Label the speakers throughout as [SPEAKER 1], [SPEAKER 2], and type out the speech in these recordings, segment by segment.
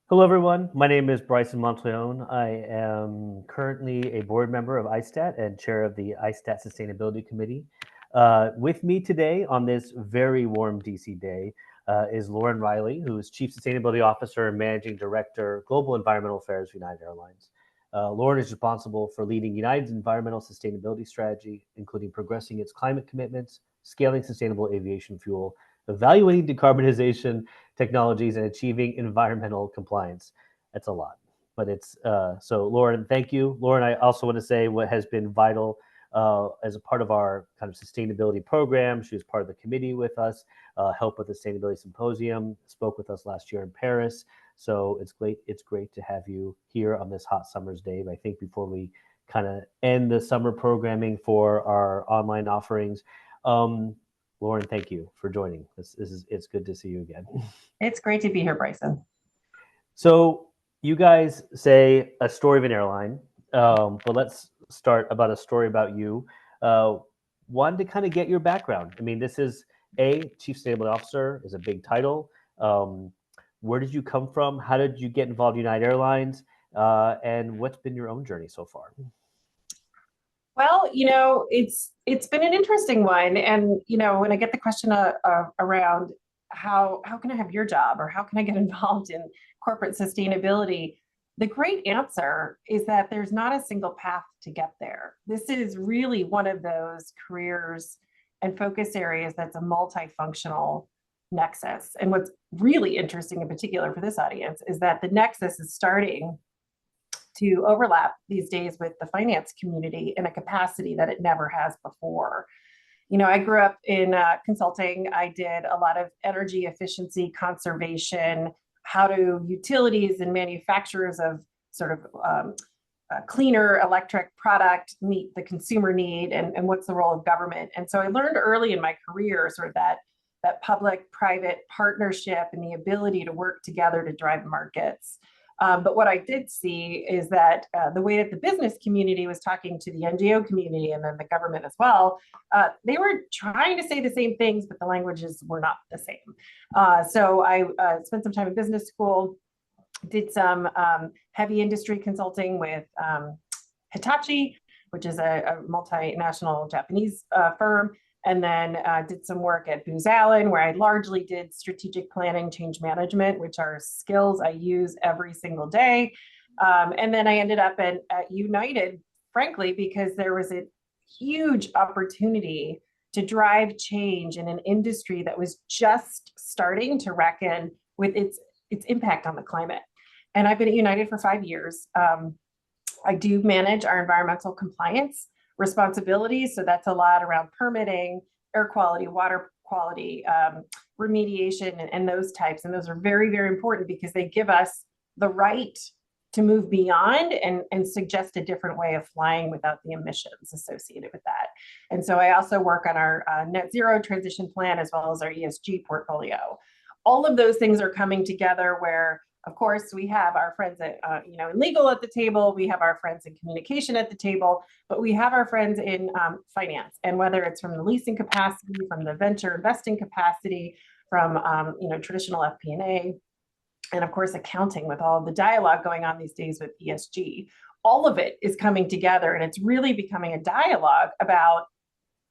[SPEAKER 1] Hello, everyone. My name is Bryson Montleone. I am currently a board member of ISTAT and chair of the ISTAT Sustainability Committee. With me today on this very warm DC day is Lauren Riley, who is Chief Sustainability Officer and Managing Director, Global Environmental Affairs for United Airlines. Lauren is responsible for leading United's environmental sustainability strategy, including progressing its climate commitments, scaling sustainable aviation fuel, evaluating decarbonization technologies, and achieving environmental compliance. That's a lot, but it's so. Lauren, thank you, Lauren. I also want to say what has been vital as a part of our kind of sustainability program. She was part of the committee with us, helped with the Sustainability Symposium, spoke with us last year in Paris. So it's great. It's great to have you here on this hot summer's day. But I think before we kind of end the summer programming for our online offerings, Lauren, thank you for joining. It's good to see you again.
[SPEAKER 2] It's great to be here, Bryson.
[SPEAKER 1] So you guys say a story of an airline, but let's start about a story about you. One, to kind of get your background. I mean, this is Chief Sustainability Officer is a big title. Where did you come from? How did you get involved in United Airlines? And what's been your own journey so far?
[SPEAKER 2] Well, it's been an interesting one, and when I get the question around how can I have your job or how can I get involved in corporate sustainability, the great answer is that there's not a single path to get there. This is really one of those careers and focus areas that's a multifunctional nexus. And what's really interesting in particular for this audience is that the nexus is starting to overlap these days with the finance community in a capacity that it never has before. I grew up in consulting. I did a lot of energy efficiency, conservation, how do utilities and manufacturers of sort of cleaner electric product meet the consumer need, and what's the role of government. And so I learned early in my career sort of that public-private partnership and the ability to work together to drive markets. But what I did see is that the way that the business community was talking to the NGO community and then the government as well, they were trying to say the same things, but the languages were not the same. So I spent some time in business school, did some heavy industry consulting with Hitachi, which is a multinational Japanese firm. And then did some work at Booz Allen, where I largely did strategic planning, change management, which are skills I use every single day. And then I ended up at United, frankly, because there was a huge opportunity to drive change in an industry that was just starting to reckon with its impact on the climate. And I've been at United for 5 years. I do manage our environmental compliance responsibilities. So that's a lot around permitting, air quality, water quality, remediation, and those types. And those are very, very important because they give us the right to move beyond and suggest a different way of flying without the emissions associated with that. And so I also work on our NetZero transition plan as well as our ESG portfolio. All of those things are coming together where, of course, we have our friends at, in legal at the table, we have our friends in communication at the table, but we have our friends in finance. And whether it's from the leasing capacity, from the venture investing capacity, from, traditional FP&A, and of course, accounting with all the dialogue going on these days with ESG, all of it is coming together. And it's really becoming a dialogue about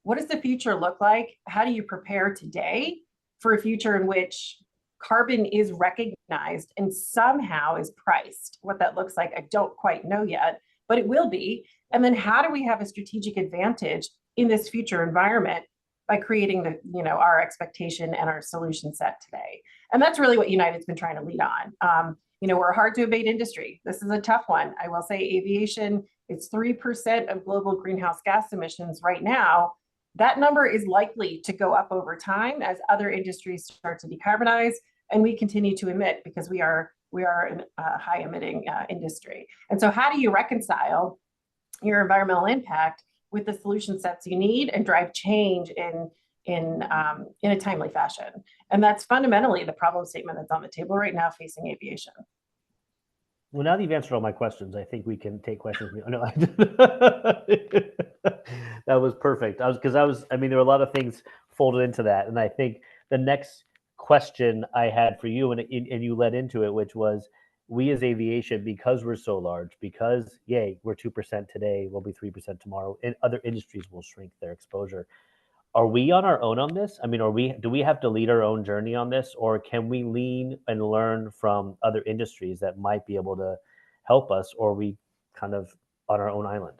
[SPEAKER 2] what does the future look like? How do you prepare today for a future in which carbon is recognized and somehow is priced? What that looks like, I don't quite know yet, but it will be. And then how do we have a strategic advantage in this future environment by creating our expectation and our solution set today? And that's really what United's been trying to lead on. We're a hard to abate industry. This is a tough one. I will say aviation, it's 3% of global greenhouse gas emissions right now. That number is likely to go up over time as other industries start to decarbonize and we continue to emit because we are a high emitting industry. And so how do you reconcile your environmental impact with the solution sets you need and drive change in a timely fashion? And that's fundamentally the problem statement that's on the table right now facing aviation.
[SPEAKER 1] Well, now that you've answered all my questions, I think we can take questions. No, that was perfect. There were a lot of things folded into that. And I think the next question I had for you, and you led into it, which was, we as aviation, because we're so large, because yay, we're 2% today, we'll be 3% tomorrow, and other industries will shrink their exposure. Are we on our own on this? I mean, do we have to lead our own journey on this, or can we lean and learn from other industries that might be able to help us, or are we kind of on our own island?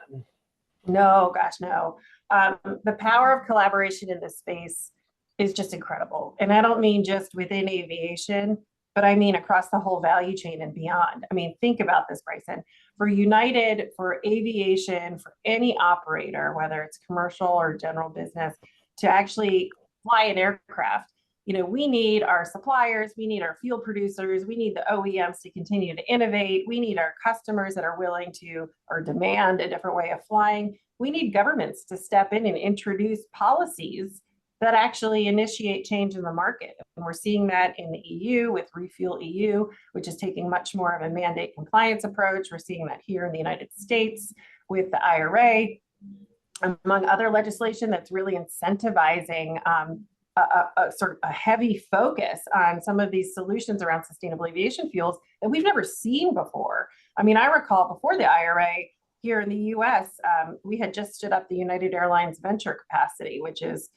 [SPEAKER 2] No, gosh, no. The power of collaboration in this space is just incredible. And I don't mean just within aviation, but I mean across the whole value chain and beyond. I mean, think about this, Bryson. For United, for aviation, for any operator, whether it's commercial or general business, to actually fly an aircraft, we need our suppliers, we need our fuel producers, we need the OEMs to continue to innovate, we need our customers that are willing to or demand a different way of flying. We need governments to step in and introduce policies that actually initiate change in the market. And we're seeing that in the EU with Refuel EU, which is taking much more of a mandate compliance approach. We're seeing that here in the United States with the IRA, among other legislation that's really incentivizing a sort of a heavy focus on some of these solutions around sustainable aviation fuels that we've never seen before. I mean, I recall before the IRA here in the US, we had just stood up the United Airlines venture capacity, which is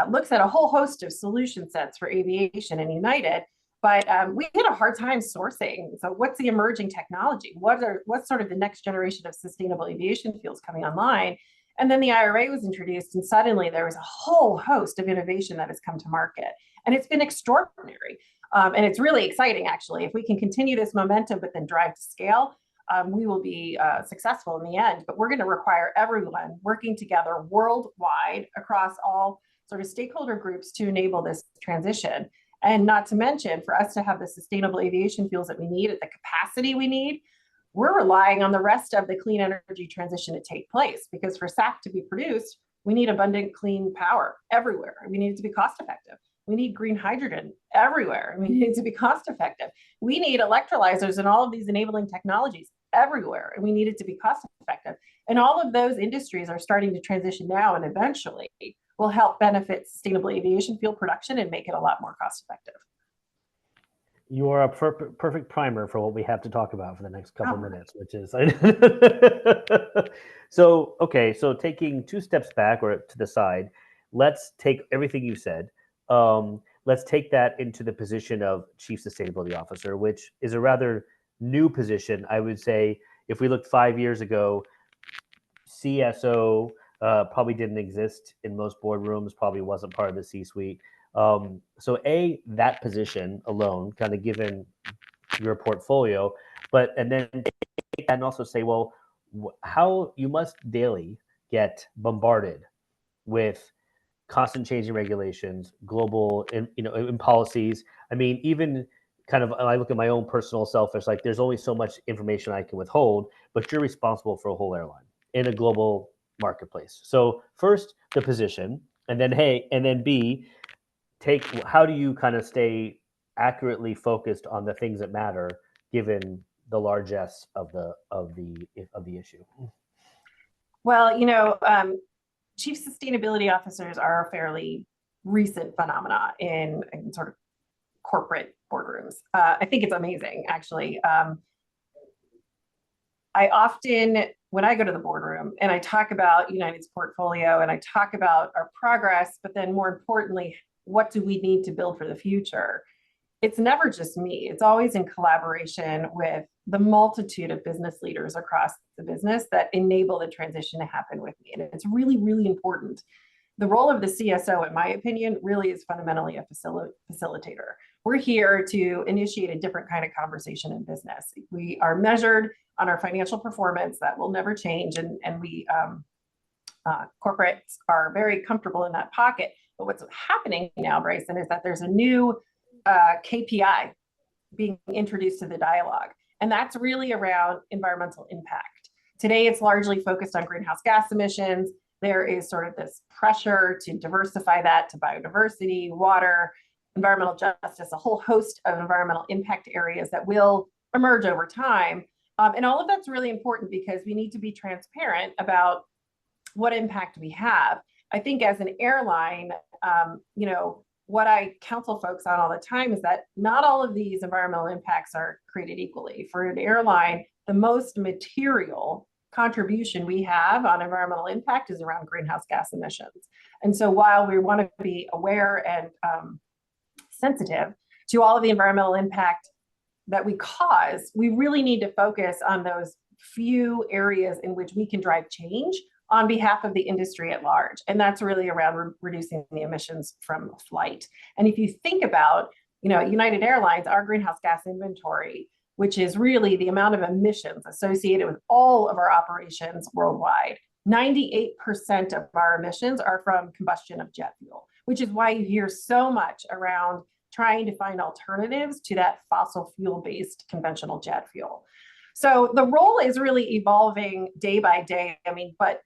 [SPEAKER 2] looks at a whole host of solution sets for aviation in United, but we had a hard time sourcing. So what's the emerging technology? What's sort of the next generation of sustainable aviation fuels coming online? And then the IRA was introduced, and suddenly there was a whole host of innovation that has come to market. And it's been extraordinary. And it's really exciting, actually. If we can continue this momentum, but then drive to scale, we will be successful in the end. But we're going to require everyone working together worldwide across all sort of stakeholder groups to enable this transition. And not to mention, for us to have the sustainable aviation fuels that we need at the capacity we need, we're relying on the rest of the clean energy transition to take place, because for SAF to be produced, we need abundant clean power everywhere. We need it to be cost effective. We need green hydrogen everywhere. We need it to be cost effective. We need electrolyzers and all of these enabling technologies everywhere, and we need it to be cost effective. And all of those industries are starting to transition now, and eventually will help benefit sustainable aviation fuel production and make it a lot more cost effective.
[SPEAKER 1] You are a perfect primer for what we have to talk about for the next couple minutes, which is so okay. So taking two steps back or to the side, let's take everything you said. Let's take that into the position of Chief Sustainability Officer, which is a rather new position. I would say if we looked 5 years ago, CSO probably didn't exist in most boardrooms, probably wasn't part of the C-suite. So that position alone, kind of given your portfolio, and then take that and also say, well, how you must daily get bombarded with constant changing regulations, global, in policies. I mean, even kind of, I look at my own personal selfish, like there's only so much information I can withhold, but you're responsible for a whole airline in a global marketplace. So first, the position, and then B, how do you kind of stay accurately focused on the things that matter given the largesse of the issue?
[SPEAKER 2] Well, chief sustainability officers are a fairly recent phenomena in sort of corporate boardrooms. I think it's amazing, actually. I often, when I go to the boardroom and I talk about United's portfolio and I talk about our progress, but then more importantly, what do we need to build for the future? It's never just me. It's always in collaboration with the multitude of business leaders across the business that enable the transition to happen with me. And it's really, really important. The role of the CSO, in my opinion, really is fundamentally a facilitator. We're here to initiate a different kind of conversation in business. We are measured on our financial performance. That will never change. And we corporates are very comfortable in that pocket. But what's happening now, Bryson, is that there's a new KPI being introduced to the dialogue. And that's really around environmental impact. Today, it's largely focused on greenhouse gas emissions. There is sort of this pressure to diversify that to biodiversity, water, environmental justice, a whole host of environmental impact areas that will emerge over time. And all of that's really important because we need to be transparent about what impact we have. I think as an airline, what I counsel folks on all the time is that not all of these environmental impacts are created equally. For an airline, the most material contribution we have on environmental impact is around greenhouse gas emissions. And so while we want to be aware and sensitive to all of the environmental impact that we cause, we really need to focus on those few areas in which we can drive change on behalf of the industry at large. And that's really around reducing the emissions from flight. And if you think about, United Airlines, our greenhouse gas inventory, which is really the amount of emissions associated with all of our operations worldwide, 98% of our emissions are from combustion of jet fuel, which is why you hear so much around trying to find alternatives to that fossil fuel-based conventional jet fuel. So the role is really evolving day by day. But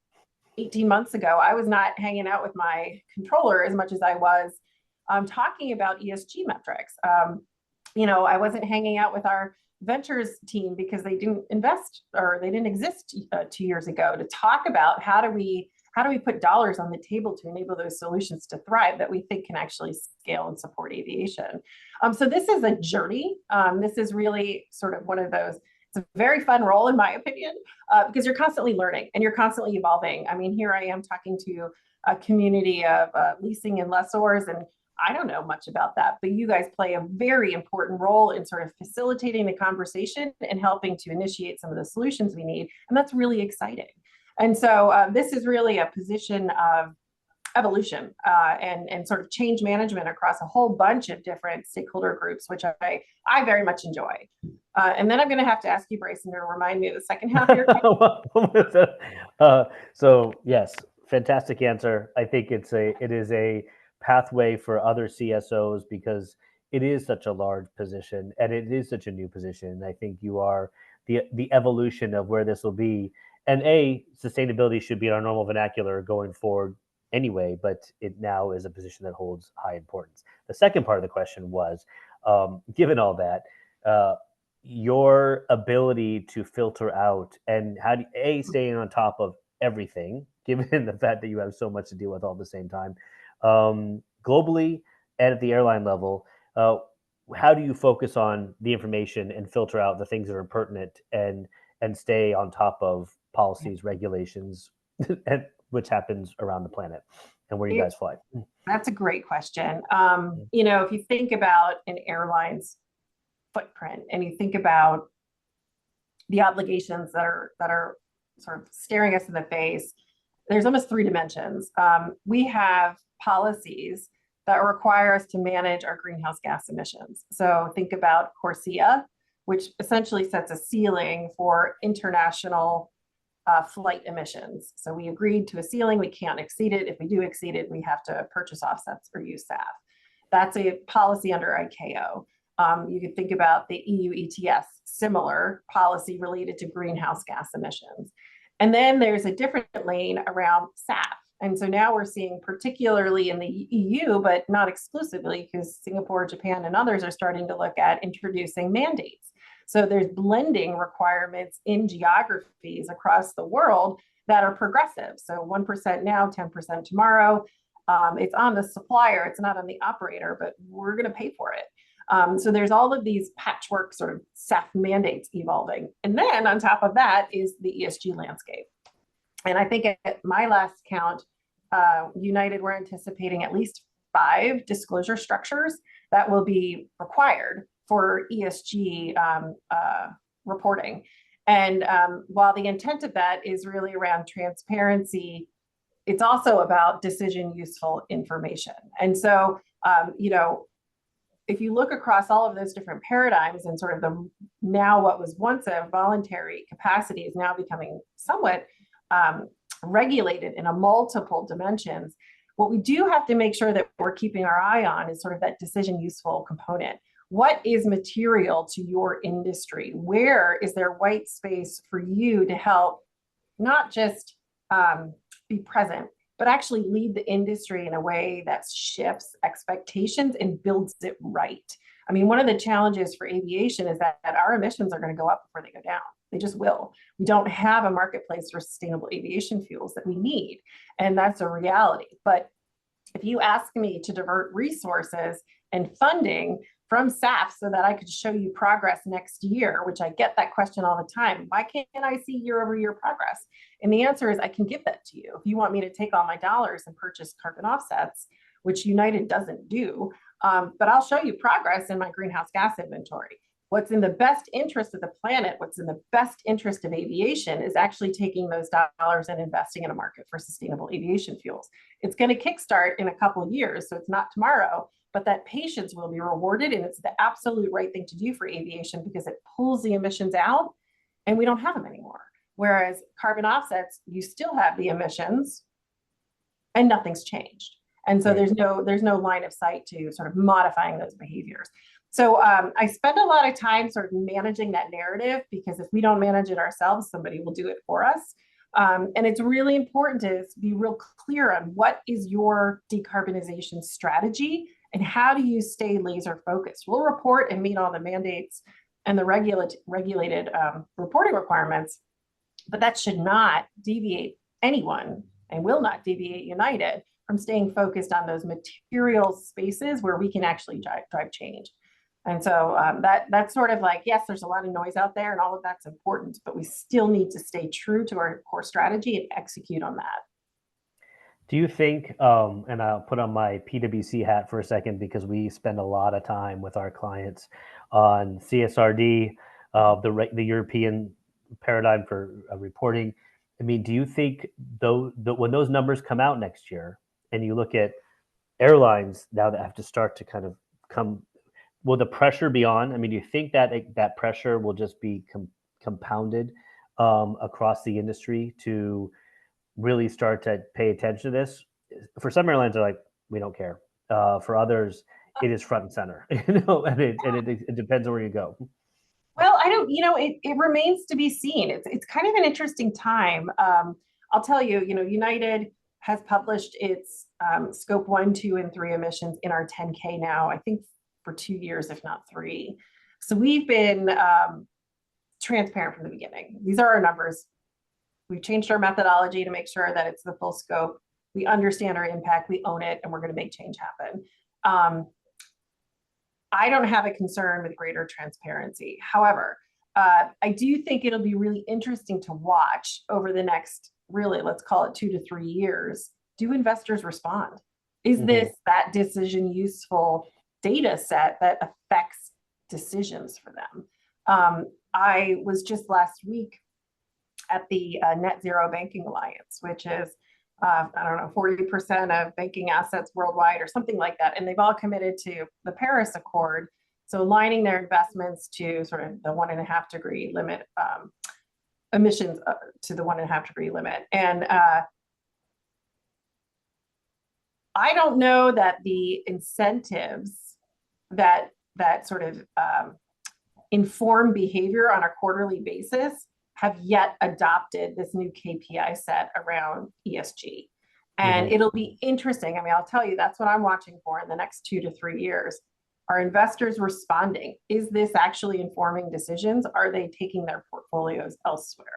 [SPEAKER 2] 18 months ago, I was not hanging out with my controller as much as I was talking about ESG metrics. I wasn't hanging out with our ventures team because they didn't invest, or they didn't exist 2 years ago, to talk about how do we put dollars on the table to enable those solutions to thrive that we think can actually scale and support aviation. So this is a journey. This is really sort of one of those. It's a very fun role, in my opinion, because you're constantly learning and you're constantly evolving. Here I am talking to a community of leasing and lessors, and I don't know much about that, but you guys play a very important role in sort of facilitating the conversation and helping to initiate some of the solutions we need. And that's really exciting. And so this is really a position of evolution and sort of change management across a whole bunch of different stakeholder groups, which I very much enjoy. And then I'm going to have to ask you, Bryson, to remind me of the second half of your question.
[SPEAKER 1] So yes, fantastic answer. I think it is a pathway for other CSOs because it is such a large position and it is such a new position. I think you are the evolution of where this will be. And sustainability should be in our normal vernacular going forward anyway, but it now is a position that holds high importance. The second part of the question was, given all that, your ability to filter out and how do staying on top of everything, given the fact that you have so much to deal with all at the same time, globally and at the airline level, how do you focus on the information and filter out the things that are pertinent and stay on top of policies, regulations, and which happens around the planet, and where you guys fly?
[SPEAKER 2] That's a great question. If you think about an airline's footprint and you think about the obligations that are sort of staring us in the face, there's almost 3 dimensions. We have policies that require us to manage our greenhouse gas emissions. So think about CORSIA, which essentially sets a ceiling for international flight emissions. So we agreed to a ceiling, we can't exceed it. If we do exceed it, we have to purchase offsets or use SAF. That's a policy under ICAO. You could think about the EU ETS, similar policy related to greenhouse gas emissions. And then there's a different lane around SAF. And so now we're seeing, particularly in the EU, but not exclusively, because Singapore, Japan, and others are starting to look at introducing mandates. So there's blending requirements in geographies across the world that are progressive. So 1% now, 10% tomorrow. It's on the supplier, it's not on the operator, but we're going to pay for it. So there's all of these patchwork sort of SAF mandates evolving. And then on top of that is the ESG landscape. And I think at my last count, United, we're anticipating at least 5 disclosure structures that will be required for ESG reporting. And while the intent of that is really around transparency, it's also about decision useful information. And so, if you look across all of those different paradigms and sort of now what was once a voluntary capacity is now becoming somewhat regulated in a multiple dimensions, what we do have to make sure that we're keeping our eye on is sort of that decision useful component. What is material to your industry? Where is there white space for you to help not just be present, but actually lead the industry in a way that shifts expectations and builds it right? One of the challenges for aviation is that our emissions are going to go up before they go down. They just will. We don't have a marketplace for sustainable aviation fuels that we need, and that's a reality. But If you ask me to divert resources and funding from SAF so that I could show you progress next year, which I get that question all the time, why can't I see year over year progress? And the answer is I can give that to you. If you want me to take all my dollars and purchase carbon offsets, which United doesn't do, but I'll show you progress in my greenhouse gas inventory. What's in the best interest of the planet, what's in the best interest of aviation is actually taking those dollars and investing in a market for sustainable aviation fuels. It's going to kickstart in a couple of years, so it's not tomorrow, but that patience will be rewarded, and it's the absolute right thing to do for aviation because it pulls the emissions out and we don't have them anymore. Whereas carbon offsets, you still have the emissions and nothing's changed. And so there's no line of sight to sort of modifying those behaviors. So I spend a lot of time sort of managing that narrative because if we don't manage it ourselves, somebody will do it for us. And it's really important to be real clear on what is your decarbonization strategy and how do you stay laser focused. We'll report and meet all the mandates and the regulated reporting requirements, but that should not deviate anyone and will not deviate United from staying focused on those material spaces where we can actually drive change. And so that's sort of like, yes, there's a lot of noise out there and all of that's important, but we still need to stay true to our core strategy and execute on that.
[SPEAKER 1] Do you think, and I'll put on my PwC hat for a second because we spend a lot of time with our clients on CSRD, the European paradigm for reporting. I mean, do you think when those numbers come out next year and you look at airlines now that have to start to kind of come, will the pressure be on? I mean, do you think that that pressure will just be compounded across the industry to really start to pay attention to this? For some airlines, they're like, we don't care. For others, it is front and center, and it depends on where you go.
[SPEAKER 2] Well, I don't, it remains to be seen. It's kind of an interesting time. I'll tell you, United has published its scope 1, 2, and 3 emissions in our 10K now, I think for 2 years, if not 3. So we've been transparent from the beginning. These are our numbers. We've changed our methodology to make sure that it's the full scope. We understand our impact, we own it, and we're going to make change happen. I don't have a concern with greater transparency. However, I do think it'll be really interesting to watch over the next, really, let's call it 2 to 3 years. Do investors respond? Is this that decision useful data set that affects decisions for them? I was just last week at the NetZero Banking Alliance, which is, I don't know, 40% of banking assets worldwide or something like that. And they've all committed to the Paris Accord. So aligning their investments to sort of the 1.5 degree limit, emissions to the 1.5 degree limit. And I don't know that the incentives that sort of inform behavior on a quarterly basis have yet adopted this new KPI set around ESG. And it'll be interesting. I mean, I'll tell you, that's what I'm watching for in the next 2 to 3 years. Are investors responding? Is this actually informing decisions? Are they taking their portfolios elsewhere?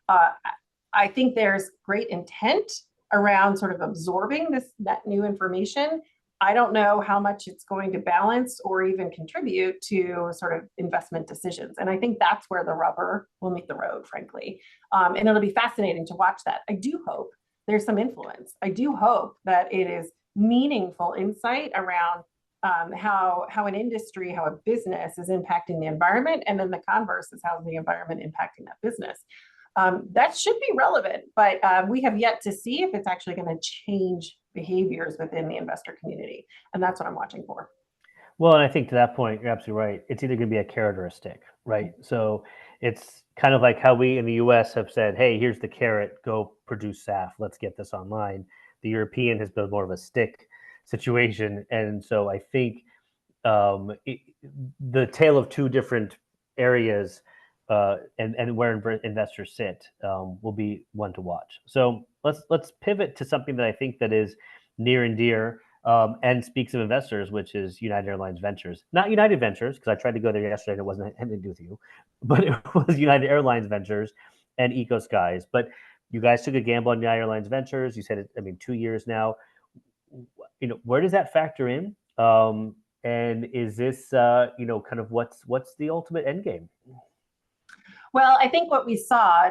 [SPEAKER 2] I think there's great intent around sort of absorbing that new information. I don't know how much it's going to balance or even contribute to sort of investment decisions. And I think that's where the rubber will meet the road, frankly. And it'll be fascinating to watch that. I do hope there's some influence. I do hope that it is meaningful insight around how an industry, how a business is impacting the environment. And then the converse is how the environment impacting that business. That should be relevant, but we have yet to see if it's actually going to change behaviors within the investor community. And that's what I'm watching for.
[SPEAKER 1] Well, and I think to that point, you're absolutely right. It's either going to be a carrot or a stick, right? So it's kind of like how we in the US have said, hey, here's the carrot, go produce SAF, let's get this online. The European has been more of a stick situation. And so I think the tale of two different areas and where investors sit will be one to watch. So let's pivot to something that I think that is near and dear and speaks of investors, which is United Airlines Ventures. Not United Ventures, because I tried to go there yesterday and it wasn't anything to do with you, but it was United Airlines Ventures and Eco Skies. But you guys took a gamble on United Airlines Ventures. You said it, 2 years now. where does that factor in? And is this, kind of what's the ultimate end game?
[SPEAKER 2] Well, I think what we saw,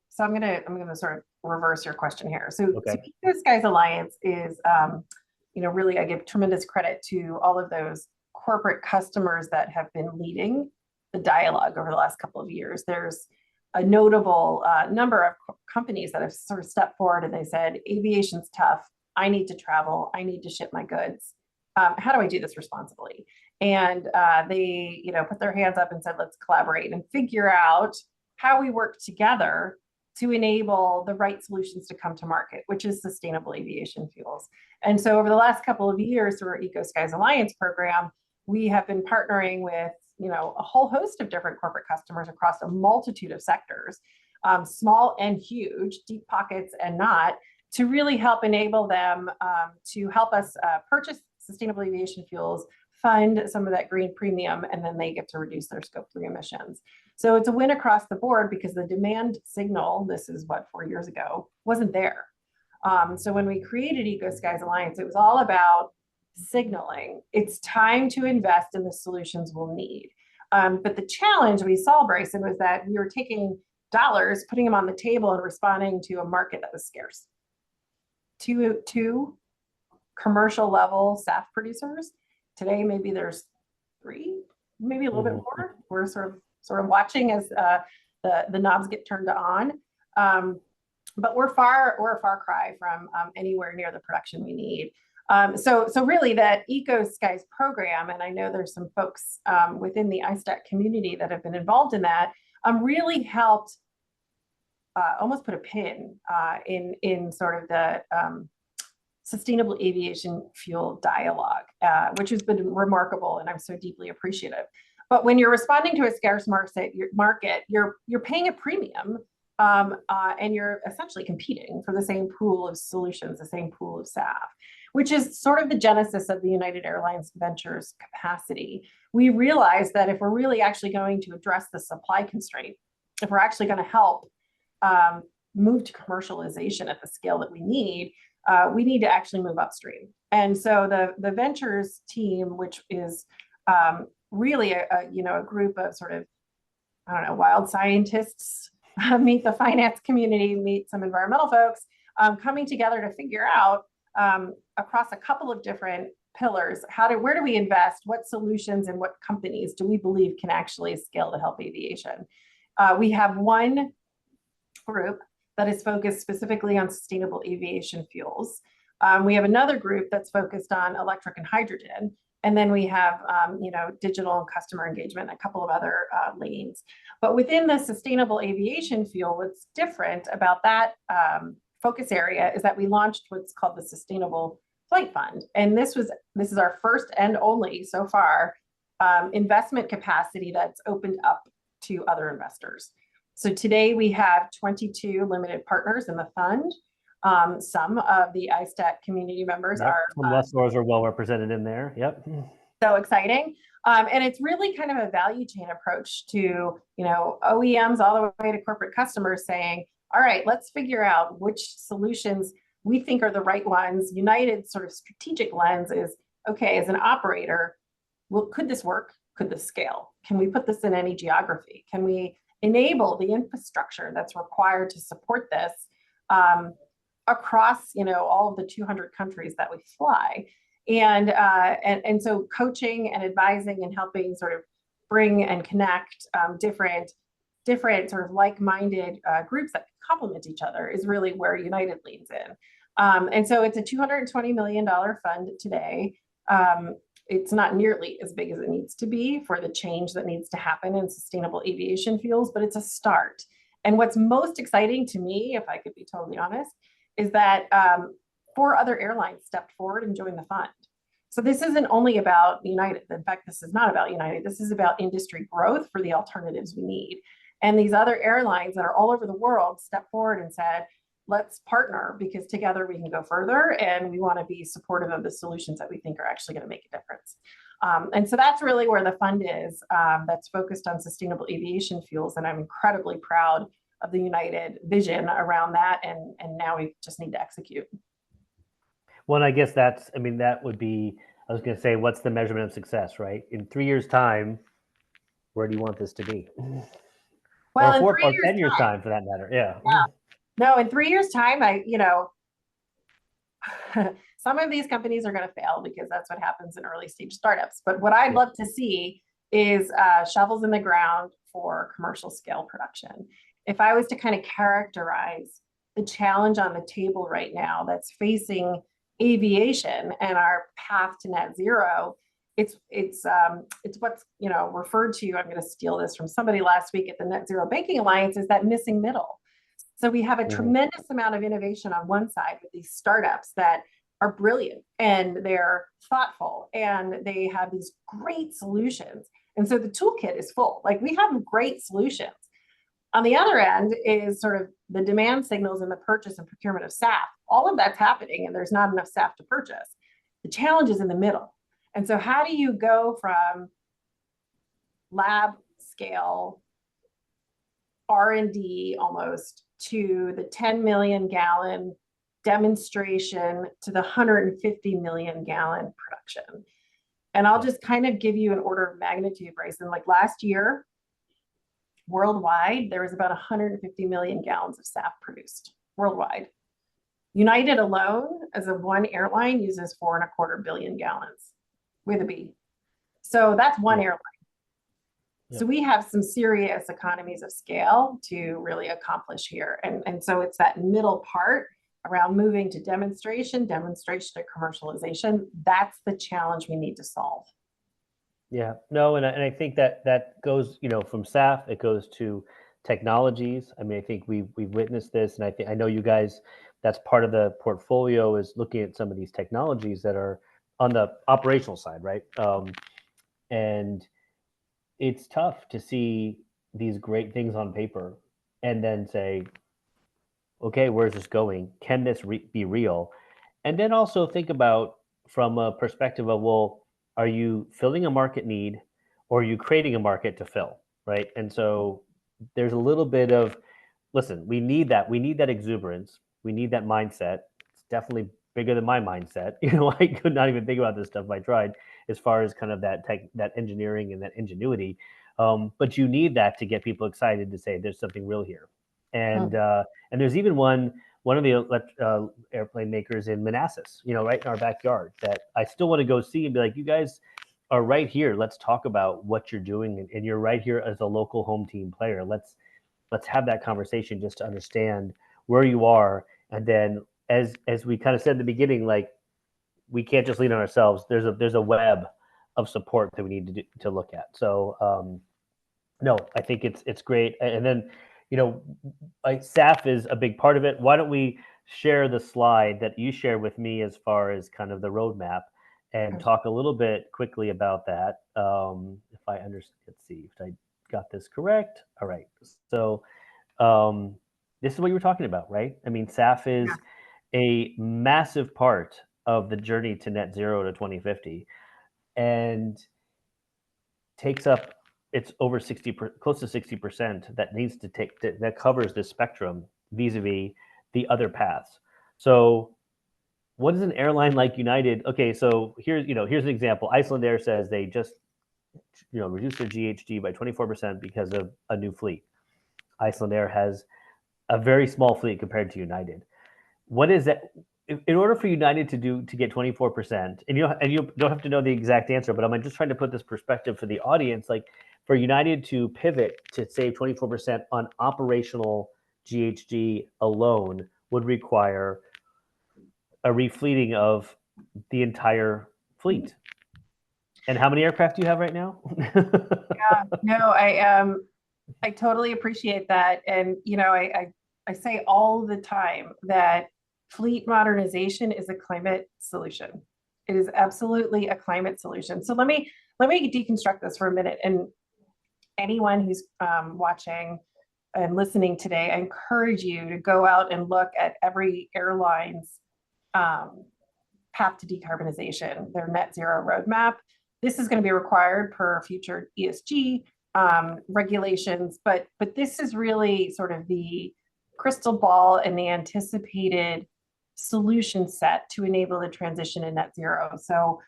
[SPEAKER 2] so I'm gonna sort of reverse your question here. So
[SPEAKER 1] Okay.
[SPEAKER 2] Eco Skies Alliance is, really I give tremendous credit to all of those corporate customers that have been leading the dialogue over the last couple of years. There's a notable number of companies that have sort of stepped forward and they said, aviation's tough. I need to travel. I need to ship my goods. How do I do this responsibly? And they, put their hands up and said, let's collaborate and figure out how we work together to enable the right solutions to come to market, which is sustainable aviation fuels. And so over the last couple of years through our Eco Skies Alliance program, we have been partnering with, a whole host of different corporate customers across a multitude of sectors, small and huge, deep pockets and not, to really help enable them to help us purchase sustainable aviation fuels, fund some of that green premium, and then they get to reduce their Scope 3 emissions. So it's a win across the board because the demand signal, this is 4 years ago, wasn't there. So when we created Eco Skies Alliance, it was all about signaling it's time to invest in the solutions we'll need. But the challenge we saw, Bryson, was that we were taking dollars, putting them on the table and responding to a market that was scarce. Two commercial level SAF producers. Today, maybe there's 3, maybe a little bit more. We're sort of watching as the knobs get turned on. But we're a far cry from anywhere near the production we need. So really that Eco Skies program, and I know there's some folks within the ISTAT community that have been involved in that, really helped almost put a pin in sort of the sustainable aviation fuel dialogue, which has been remarkable, and I'm so deeply appreciative. But when you're responding to a scarce market, you're paying a premium, and you're essentially competing for the same pool of solutions, the same pool of SAF, which is sort of the genesis of the United Airlines Ventures capacity. We realized that if we're really actually going to address the supply constraint, if we're actually going to help move to commercialization at the scale that we need to actually move upstream. And so the ventures team, which is really a group of sort of, wild scientists, meet the finance community, meet some environmental folks, coming together to figure out across a couple of different pillars, where do we invest, what solutions and what companies do we believe can actually scale to help aviation. We have one group that is focused specifically on sustainable aviation fuels. We have another group that's focused on electric and hydrogen. And then we have, digital and customer engagement, and a couple of other lanes. But within the sustainable aviation fuel, what's different about that focus area is that we launched what's called the Sustainable Flight Fund. And this is our first and only so far investment capacity that's opened up to other investors. So today we have 22 limited partners in the fund. Some of the ISTAT community members are.
[SPEAKER 1] Some lessors are well represented in there. Yep.
[SPEAKER 2] So exciting. And it's really kind of a value chain approach to, OEMs all the way to corporate customers saying, all right, let's figure out which solutions we think are the right ones. United's sort of strategic lens is, okay, as an operator, could this work? Could this scale? Can we put this in any geography? Can we enable the infrastructure that's required to support this across, all of the 200 countries that we fly? And so coaching and advising and helping sort of bring and connect different sort of like-minded groups that complement each other is really where United leans in. And so it's a $220 million fund today. It's not nearly as big as it needs to be for the change that needs to happen in sustainable aviation fuels, but it's a start. And what's most exciting to me, if I could be totally honest, is that 4 other airlines stepped forward and joined the fund. So this isn't only about United. In fact, this is not about United. This is about industry growth for the alternatives we need. And these other airlines that are all over the world stepped forward and said, let's partner because together we can go further and we want to be supportive of the solutions that we think are actually going to make a difference. And so that's really where the fund is, that's focused on sustainable aviation fuels. And I'm incredibly proud of the United vision around that. And now we just need to execute.
[SPEAKER 1] Well, and I guess that's, I mean, that would be, I was going to say, what's the measurement of success, right? In 3 years' time, where do you want this to be? Or
[SPEAKER 2] Well, in 3
[SPEAKER 1] or
[SPEAKER 2] years
[SPEAKER 1] 10 years' time for that matter. Yeah.
[SPEAKER 2] no, in 3 years time, some of these companies are going to fail because that's what happens in early stage startups. But what I'd
[SPEAKER 1] Yeah.
[SPEAKER 2] love to see is shovels in the ground for commercial scale production. If I was to kind of characterize the challenge on the table right now that's facing aviation and our path to net zero, it's what's referred to. I'm going to steal this from somebody last week at the Net Zero Banking Alliance, is that missing middle. So we have a
[SPEAKER 1] Mhm.
[SPEAKER 2] tremendous amount of innovation on one side with these startups that are brilliant and they're thoughtful and they have these great solutions. And so the toolkit is full. Like, we have great solutions. On the other end is sort of the demand signals and the purchase and procurement of SAF. All of that's happening and there's not enough SAF to purchase. The challenge is in the middle. And so how do you go from lab scale R&D almost to the 10 million gallon demonstration to the 150 million gallon production? And I'll just kind of give you an order of magnitude, Bryson. Like, last year, worldwide, there was about 150 million gallons of SAF produced worldwide. United alone, as a one airline, uses 4.25 billion gallons with a B. So that's one airline. So we have some serious economies of scale to really accomplish here. And so it's that middle part around moving to demonstration to commercialization. That's the challenge we need to solve.
[SPEAKER 1] Yeah, no, and I think that that goes, from SAF, it goes to technologies. I mean, I think we've witnessed this, and I know you guys. That's part of the portfolio, is looking at some of these technologies that are on the operational side, right? And it's tough to see these great things on paper and then say, okay, where's this going? Can this be real? And then also think about, from a perspective of, well, are you filling a market need, or are you creating a market to fill, right? And so there's a little bit of, listen, we need that. We need that exuberance. We need that mindset. It's definitely bigger than my mindset. I could not even think about this stuff if I tried, as far as kind of that that engineering and that ingenuity. But you need that to get people excited to say there's something real here. And there's even one of the airplane makers in Manassas, right in our backyard, that I still want to go see and be like, you guys are right here. Let's talk about what you're doing, and you're right here as a local home team player. Let's have that conversation just to understand where you are, and then as we kind of said in the beginning, like, we can't just lean on ourselves. There's a web of support that we need to look at. So no, I think it's great. And then, SAF is a big part of it. Why don't we share the slide that you shared with me as far as kind of the roadmap, and talk a little bit quickly about that. If I understand, let's see if I got this correct. All right. So this is what you were talking about, right? I mean, SAF is a massive part of the journey to net zero to 2050, and takes up, it's over 60, close to 60% that needs to take, that covers this spectrum vis-a-vis the other paths. So what is an airline like United? Okay, so here's an example. Iceland Air says they just reduced their GHG by 24% because of a new fleet. Iceland Air has a very small fleet compared to United. What is that? In order for United to get 24%, and you don't have to know the exact answer, but I'm just trying to put this perspective for the audience. Like, for United to pivot to save 24% on operational GHG alone would require a refleeting of the entire fleet. And how many aircraft do you have right now?
[SPEAKER 2] Yeah, no, I totally appreciate that. And I say all the time that fleet modernization is a climate solution. It is absolutely a climate solution. So let me deconstruct this for a minute. And anyone who's watching and listening today, I encourage you to go out and look at every airline's path to decarbonization, their net zero roadmap. This is going to be required per future ESG regulations, but this is really sort of the crystal ball and the anticipated solution set to enable the transition in net zero. So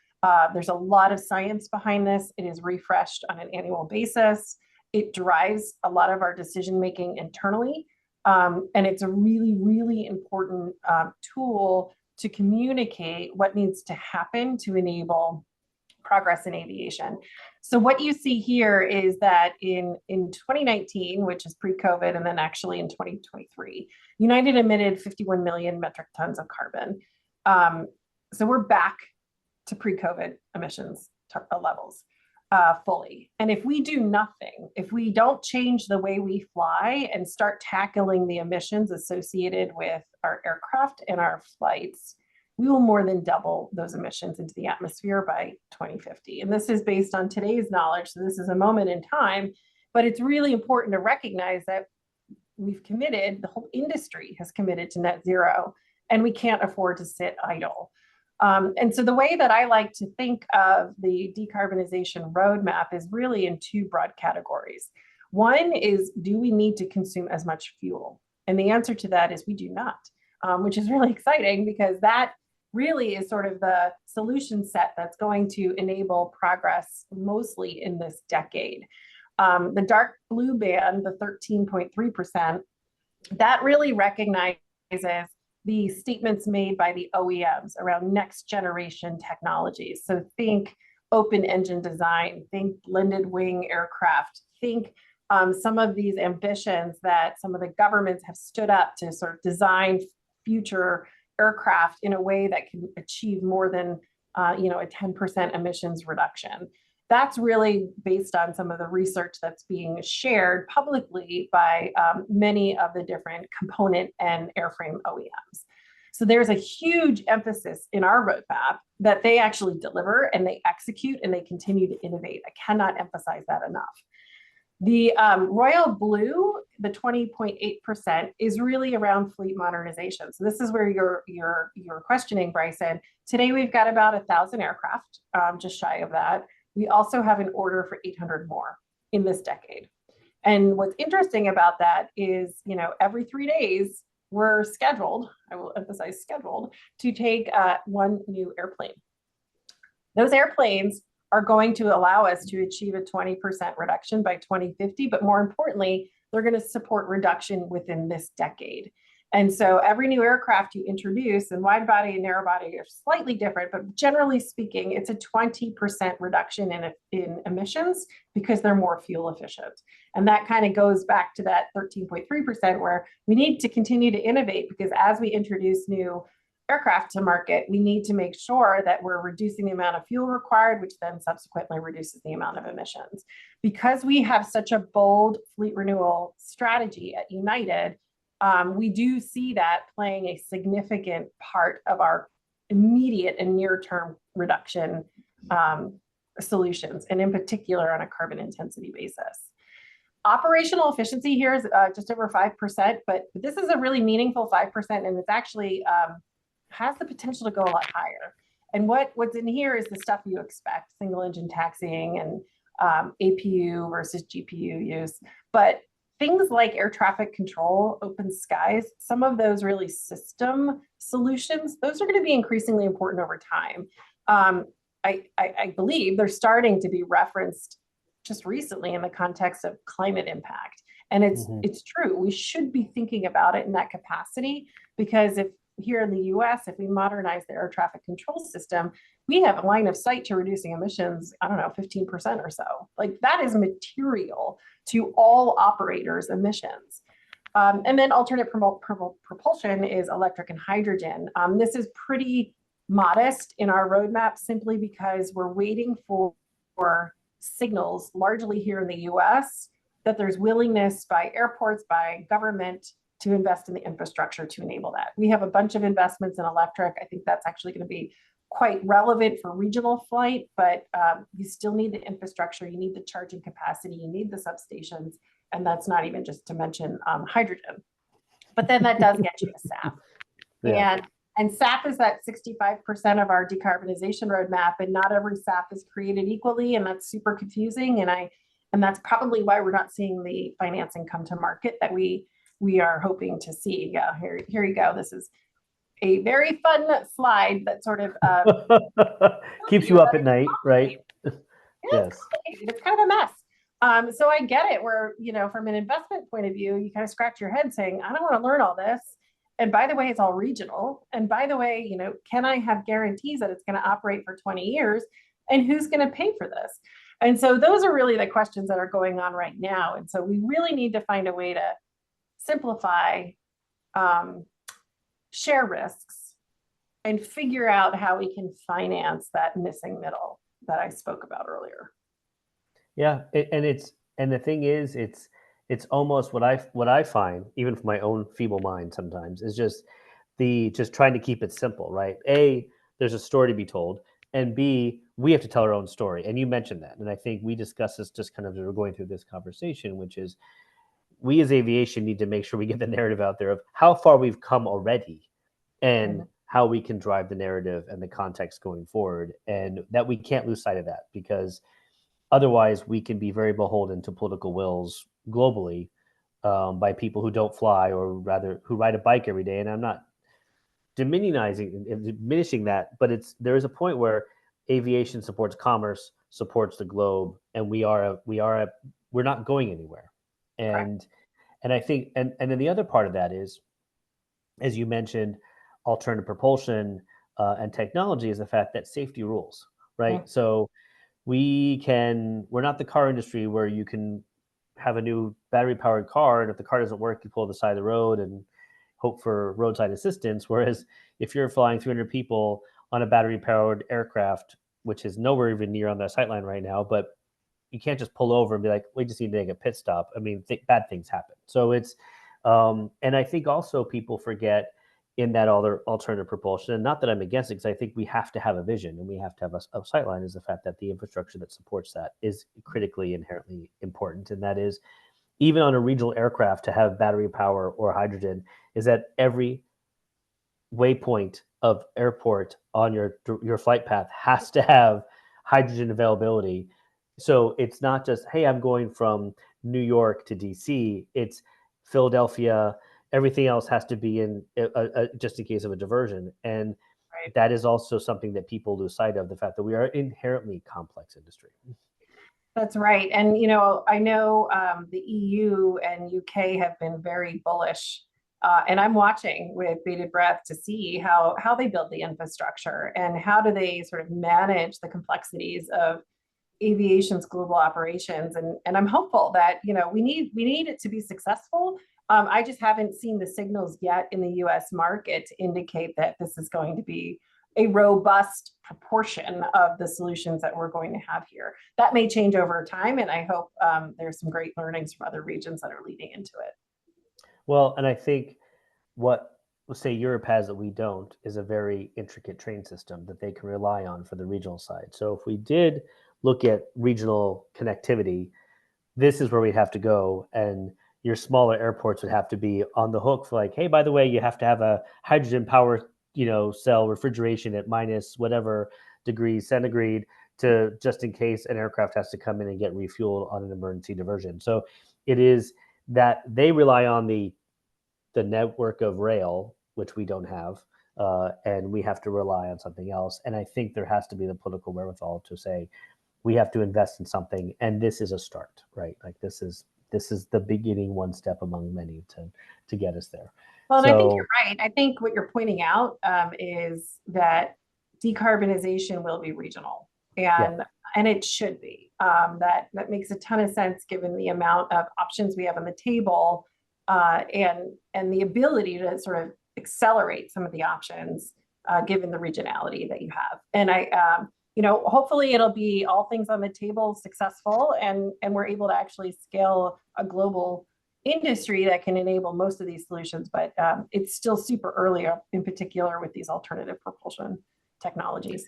[SPEAKER 2] there's a lot of science behind this. It is refreshed on an annual basis. It drives a lot of our decision making internally. And it's a really, really important tool to communicate what needs to happen to enable progress in aviation. So what you see here is that in 2019, which is pre-COVID, and then actually in 2023, United emitted 51 million metric tons of carbon. So we're back to pre-COVID emissions levels fully. And if we do nothing, if we don't change the way we fly and start tackling the emissions associated with our aircraft and our flights, we will more than double those emissions into the atmosphere by 2050. And this is based on today's knowledge. So this is a moment in time, but it's really important to recognize that we've committed, the whole industry has committed to net zero, and we can't afford to sit idle. And so the way that I like to think of the decarbonization roadmap is really in two broad categories. One is, do we need to consume as much fuel? And the answer to that is we do not, which is really exciting because that really is sort of the solution set that's going to enable progress mostly in this decade. The dark blue band, the 13.3%, that really recognizes the statements made by the OEMs around next generation technologies. So think open engine design, think blended wing aircraft, think some of these ambitions that some of the governments have stood up to sort of design future aircraft in a way that can achieve more than a 10% emissions reduction. That's really based on some of the research that's being shared publicly by many of the different component and airframe OEMs. So there's a huge emphasis in our roadmap that they actually deliver and they execute and they continue to innovate. I cannot emphasize that enough. The royal blue, the 20.8%, is really around fleet modernization. So this is where you're questioning, Bryson. Today we've got about 1,000 aircraft, just shy of that. We also have an order for 800 more in this decade. And what's interesting about that is, every 3 days we're scheduled, I will emphasize scheduled, to take one new airplane. Those airplanes are going to allow us to achieve a 20% reduction by 2050, but more importantly, they're going to support reduction within this decade. And so every new aircraft you introduce, and wide body and narrow body are slightly different, but generally speaking, it's a 20% reduction in emissions because they're more fuel efficient. And that kind of goes back to that 13.3% where we need to continue to innovate because as we introduce new aircraft to market, we need to make sure that we're reducing the amount of fuel required, which then subsequently reduces the amount of emissions. Because we have such a bold fleet renewal strategy at United, we do see that playing a significant part of our immediate and near-term reduction solutions, and in particular on a carbon intensity basis. Operational efficiency here is just over 5%, but this is a really meaningful 5%, and it's actually has the potential to go a lot higher. And what's in here is the stuff you expect, single engine taxiing and APU versus GPU use. But things like air traffic control, open skies, some of those really system solutions, those are going to be increasingly important over time. I believe they're starting to be referenced just recently in the context of climate impact. And it's true. We should be thinking about it in that capacity because if here in the US, if we modernize the air traffic control system, we have a line of sight to reducing emissions, 15% or so. Like that is material to all operators' emissions. And then alternate propulsion is electric and hydrogen. This is pretty modest in our roadmap simply because we're waiting for signals, largely here in the US, that there's willingness by airports, by government, to invest in the infrastructure to enable that. We have a bunch of investments in electric. I think that's actually going to be quite relevant for regional flight, but you still need the infrastructure, you need the charging capacity, you need the substations, and that's not even just to mention hydrogen. But then that does get you to SAF. Yeah. And SAF is that 65% of our decarbonization roadmap, and not every SAF is created equally, and that's super confusing. And that's probably why we're not seeing the financing come to market that we are hoping to see. Yeah, here you go. This is a very fun slide that sort of
[SPEAKER 1] keeps you up at night, right?
[SPEAKER 2] Yeah, it's
[SPEAKER 1] Yes.
[SPEAKER 2] complicated. It's kind of a mess. So I get it where, from an investment point of view, you kind of scratch your head saying, I don't want to learn all this. And by the way, it's all regional. And by the way, can I have guarantees that it's going to operate for 20 years? And who's going to pay for this? And so those are really the questions that are going on right now. And so we really need to find a way to simplify, share risks, and figure out how we can finance that missing middle that I spoke about earlier.
[SPEAKER 1] Yeah, and the thing is, it's almost what I find, even for my own feeble mind sometimes, is just trying to keep it simple, right? A, there's a story to be told, and B, we have to tell our own story. And you mentioned that, and I think we discussed this just kind of as we're going through this conversation, which is we as aviation need to make sure we get the narrative out there of how far we've come already, and how we can drive the narrative and the context going forward, and that we can't lose sight of that, because otherwise, we can be very beholden to political wills globally, by people who don't fly, or rather who ride a bike every day. And I'm not diminishing that, but there is a point where aviation supports commerce, supports the globe, and we're not going anywhere.
[SPEAKER 2] Correct.
[SPEAKER 1] And I think, and then the other part of that is, as you mentioned, alternative propulsion, and technology, is the fact that safety rules, right? So we're not the car industry where you can have a new battery powered car, and if the car doesn't work, you pull to the side of the road and hope for roadside assistance. Whereas if you're flying 300 people on a battery powered aircraft, which is nowhere even near on the sight line right now, but you can't just pull over and be like, we just need to make a pit stop. I mean, bad things happen. So and I think also people forget in that other alternative propulsion, and not that I'm against it, because I think we have to have a vision and we have to have a sight line, is the fact that the infrastructure that supports that is critically inherently important. And that is, even on a regional aircraft, to have battery power or hydrogen, is that every waypoint of airport on your flight path has to have hydrogen availability. So it's not just, hey, I'm going from New York to DC. It's Philadelphia. Everything else has to be in just in case of a diversion. And
[SPEAKER 2] Right.
[SPEAKER 1] that is also something that people lose sight of, the fact that we are an inherently complex industry.
[SPEAKER 2] That's right. And, I know the EU and UK have been very bullish. And I'm watching with bated breath to see how they build the infrastructure and how do they sort of manage the complexities of aviation's global operations. And I'm hopeful that, we need it to be successful. I just haven't seen the signals yet in the US market to indicate that this is going to be a robust proportion of the solutions that we're going to have here. That may change over time, and I hope there's some great learnings from other regions that are leading into it.
[SPEAKER 1] Well, and I think what, let's say, Europe has that we don't, is a very intricate train system that they can rely on for the regional side. So if we did look at regional connectivity, this is where we'd have to go. And your smaller airports would have to be on the hook for, like, hey, by the way, you have to have a hydrogen power, cell refrigeration at minus whatever degrees centigrade, to just in case an aircraft has to come in and get refueled on an emergency diversion. So it is that they rely on the network of rail, which we don't have, and we have to rely on something else. And I think there has to be the political wherewithal to say we have to invest in something, and this is a start, right? Like this is the beginning, one step among many to get us there.
[SPEAKER 2] Well, and I think
[SPEAKER 1] So
[SPEAKER 2] you're right. I think what you're pointing out is that decarbonization will be regional,
[SPEAKER 1] yeah,
[SPEAKER 2] and it should be. That makes a ton of sense given the amount of options we have on the table, and the ability to sort of accelerate some of the options, given the regionality that you have. And hopefully it'll be all things on the table successful, and we're able to actually scale a global industry that can enable most of these solutions. But it's still super early, in particular with these alternative propulsion technologies.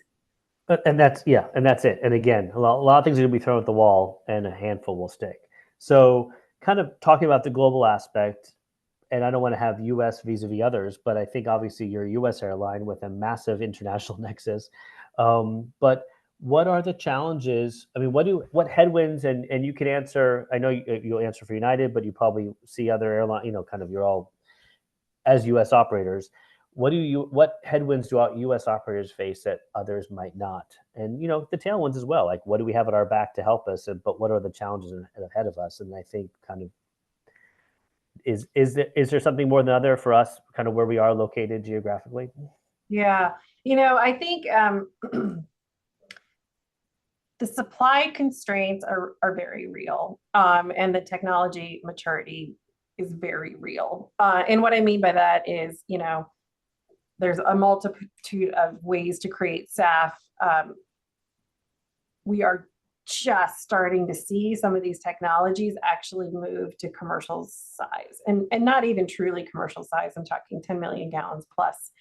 [SPEAKER 1] and that's it. And again, a lot of things are going to be thrown at the wall, and a handful will stick. So, kind of talking about the global aspect, and I don't want to have U.S. vis-a-vis others, but I think obviously you're a U.S. airline with a massive international nexus. But what are the challenges? I mean, what headwinds, and you can answer. I know you'll answer for United, but you probably see other airline. Kind of you're all, as U.S. operators. what headwinds do U.S. operators face that others might not? And the tailwinds as well. Like, what do we have at our back to help us? But what are the challenges ahead of us? And I think kind of is there something more than other for us, kind of where we are located geographically?
[SPEAKER 2] Yeah, I think the supply constraints are very real, and the technology maturity is very real. And what I mean by that is, there's a multitude of ways to create SAF. We are just starting to see some of these technologies actually move to commercial size, and not even truly commercial size. I'm talking 10 million gallons plus.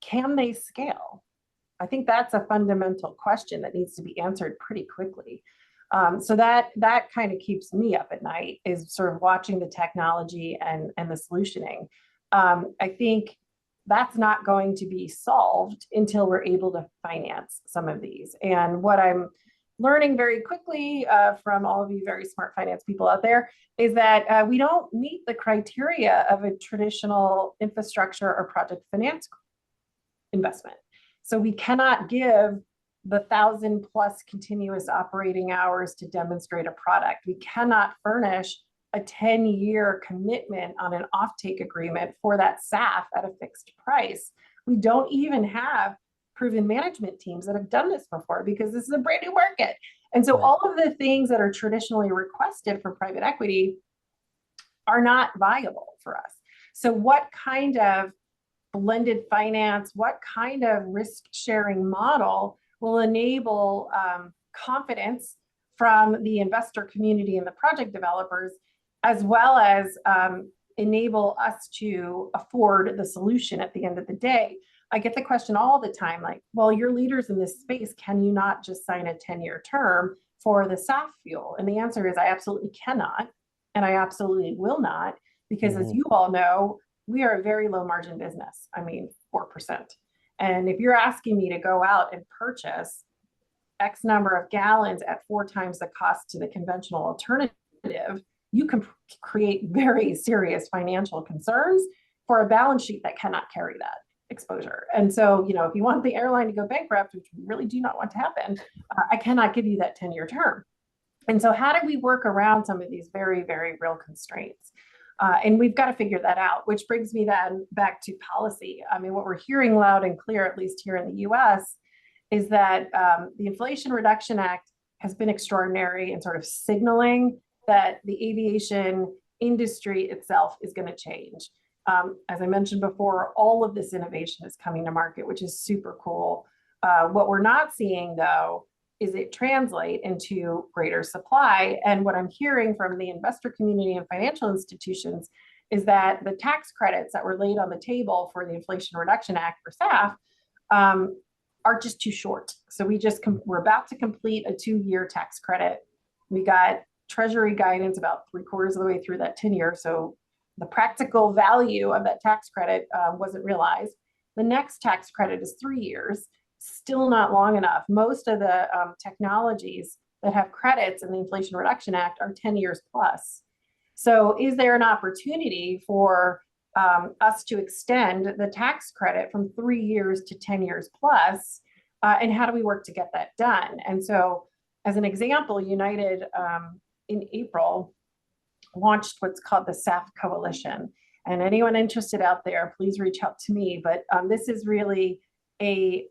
[SPEAKER 2] Can they scale? I think that's a fundamental question that needs to be answered pretty quickly. So that kind of keeps me up at night, is sort of watching the technology and the solutioning. I think that's not going to be solved until we're able to finance some of these. And what I'm learning very quickly from all of you very smart finance people out there is that we don't meet the criteria of a traditional infrastructure or project finance investment. So we cannot give the 1,000+ continuous operating hours to demonstrate a product. We cannot furnish a 10-year commitment on an offtake agreement for that SAF at a fixed price. We don't even have proven management teams that have done this before, because this is a brand new market. And so all of the things that are traditionally requested for private equity are not viable for us. So what kind of blended finance, what kind of risk sharing model will enable confidence from the investor community and the project developers, as well as enable us to afford the solution at the end of the day? I get the question all the time, like, well, you're leaders in this space, can you not just sign a 10-year term for the SAF fuel? And the answer is I absolutely cannot, and I absolutely will not, because as you all know, we are a very low margin business. I mean, 4%. And if you're asking me to go out and purchase X number of gallons at 4 times the cost to the conventional alternative, you can create very serious financial concerns for a balance sheet that cannot carry that exposure. And so, if you want the airline to go bankrupt, which we really do not want to happen, I cannot give you that 10-year term. And so how do we work around some of these very, very real constraints? And we've got to figure that out, which brings me then back to policy. I mean, what we're hearing loud and clear, at least here in the US, is that the Inflation Reduction Act has been extraordinary in sort of signaling that the aviation industry itself is going to change. As I mentioned before, all of this innovation is coming to market, which is super cool. What we're not seeing, though, is it translate into greater supply. And what I'm hearing from the investor community and financial institutions is that the tax credits that were laid on the table for the Inflation Reduction Act for SAF are just too short. So we're about to complete a 2-year tax credit. We got Treasury guidance about 3/4 of the way through that 10-year. So the practical value of that tax credit wasn't realized. The next tax credit is 3 years. Still not long enough. Most of the technologies that have credits in the Inflation Reduction Act are 10 years plus. So is there an opportunity for us to extend the tax credit from 3 years to 10 years plus? And how do we work to get that done? And so, as an example, United in April launched what's called the SAF Coalition. And anyone interested out there, please reach out to me. But this is really a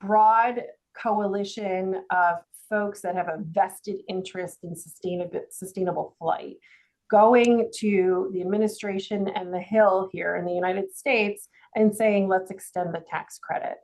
[SPEAKER 2] broad coalition of folks that have a vested interest in sustainable flight, going to the administration and the Hill here in the United States and saying, let's extend the tax credit.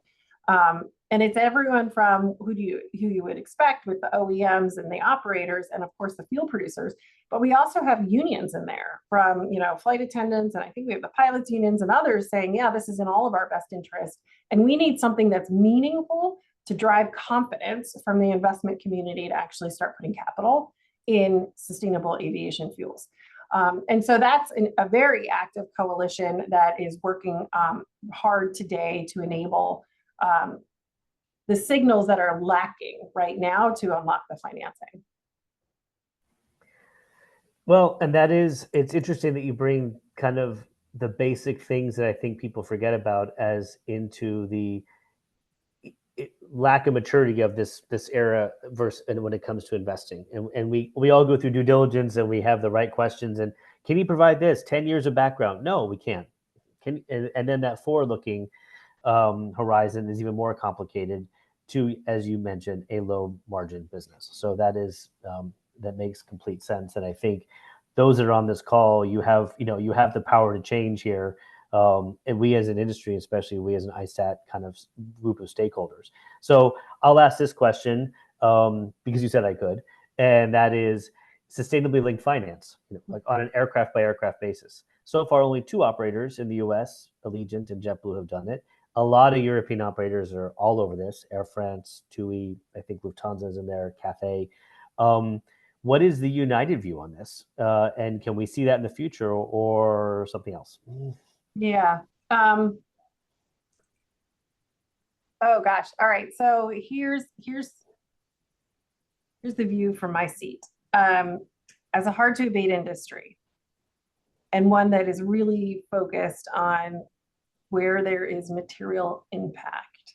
[SPEAKER 2] And it's everyone from who you would expect, with the OEMs and the operators, and of course the fuel producers. But we also have unions in there from flight attendants, and I think we have the pilots unions and others saying, yeah, this is in all of our best interest, and we need something that's meaningful to drive confidence from the investment community to actually start putting capital in sustainable aviation fuels. And so that's a very active coalition that is working hard today to enable the signals that are lacking right now to unlock the financing.
[SPEAKER 1] Well, and it's interesting that you bring kind of the basic things that I think people forget about as into the lack of maturity of this era versus and when it comes to investing. And we all go through due diligence and we have the right questions. And can you provide this 10 years of background? No, we can't. And then that forward looking horizon is even more complicated to, as you mentioned, a low margin business. So that makes complete sense. And I think those that are on this call, you have the power to change here. And we as an industry, especially we as an ISTAT kind of group of stakeholders. So I'll ask this question because you said I could, and that is sustainably linked finance, like on an aircraft by aircraft basis. So far, only 2 operators in the U.S., Allegiant and JetBlue, have done it. A lot of European operators are all over this. Air France, TUI, I think Lufthansa is in there, Cathay. What is the United view on this? And can we see that in the future or something else?
[SPEAKER 2] Yeah. Oh gosh. All right. So here's the view from my seat. As a hard to abate industry, and one that is really focused on where there is material impact,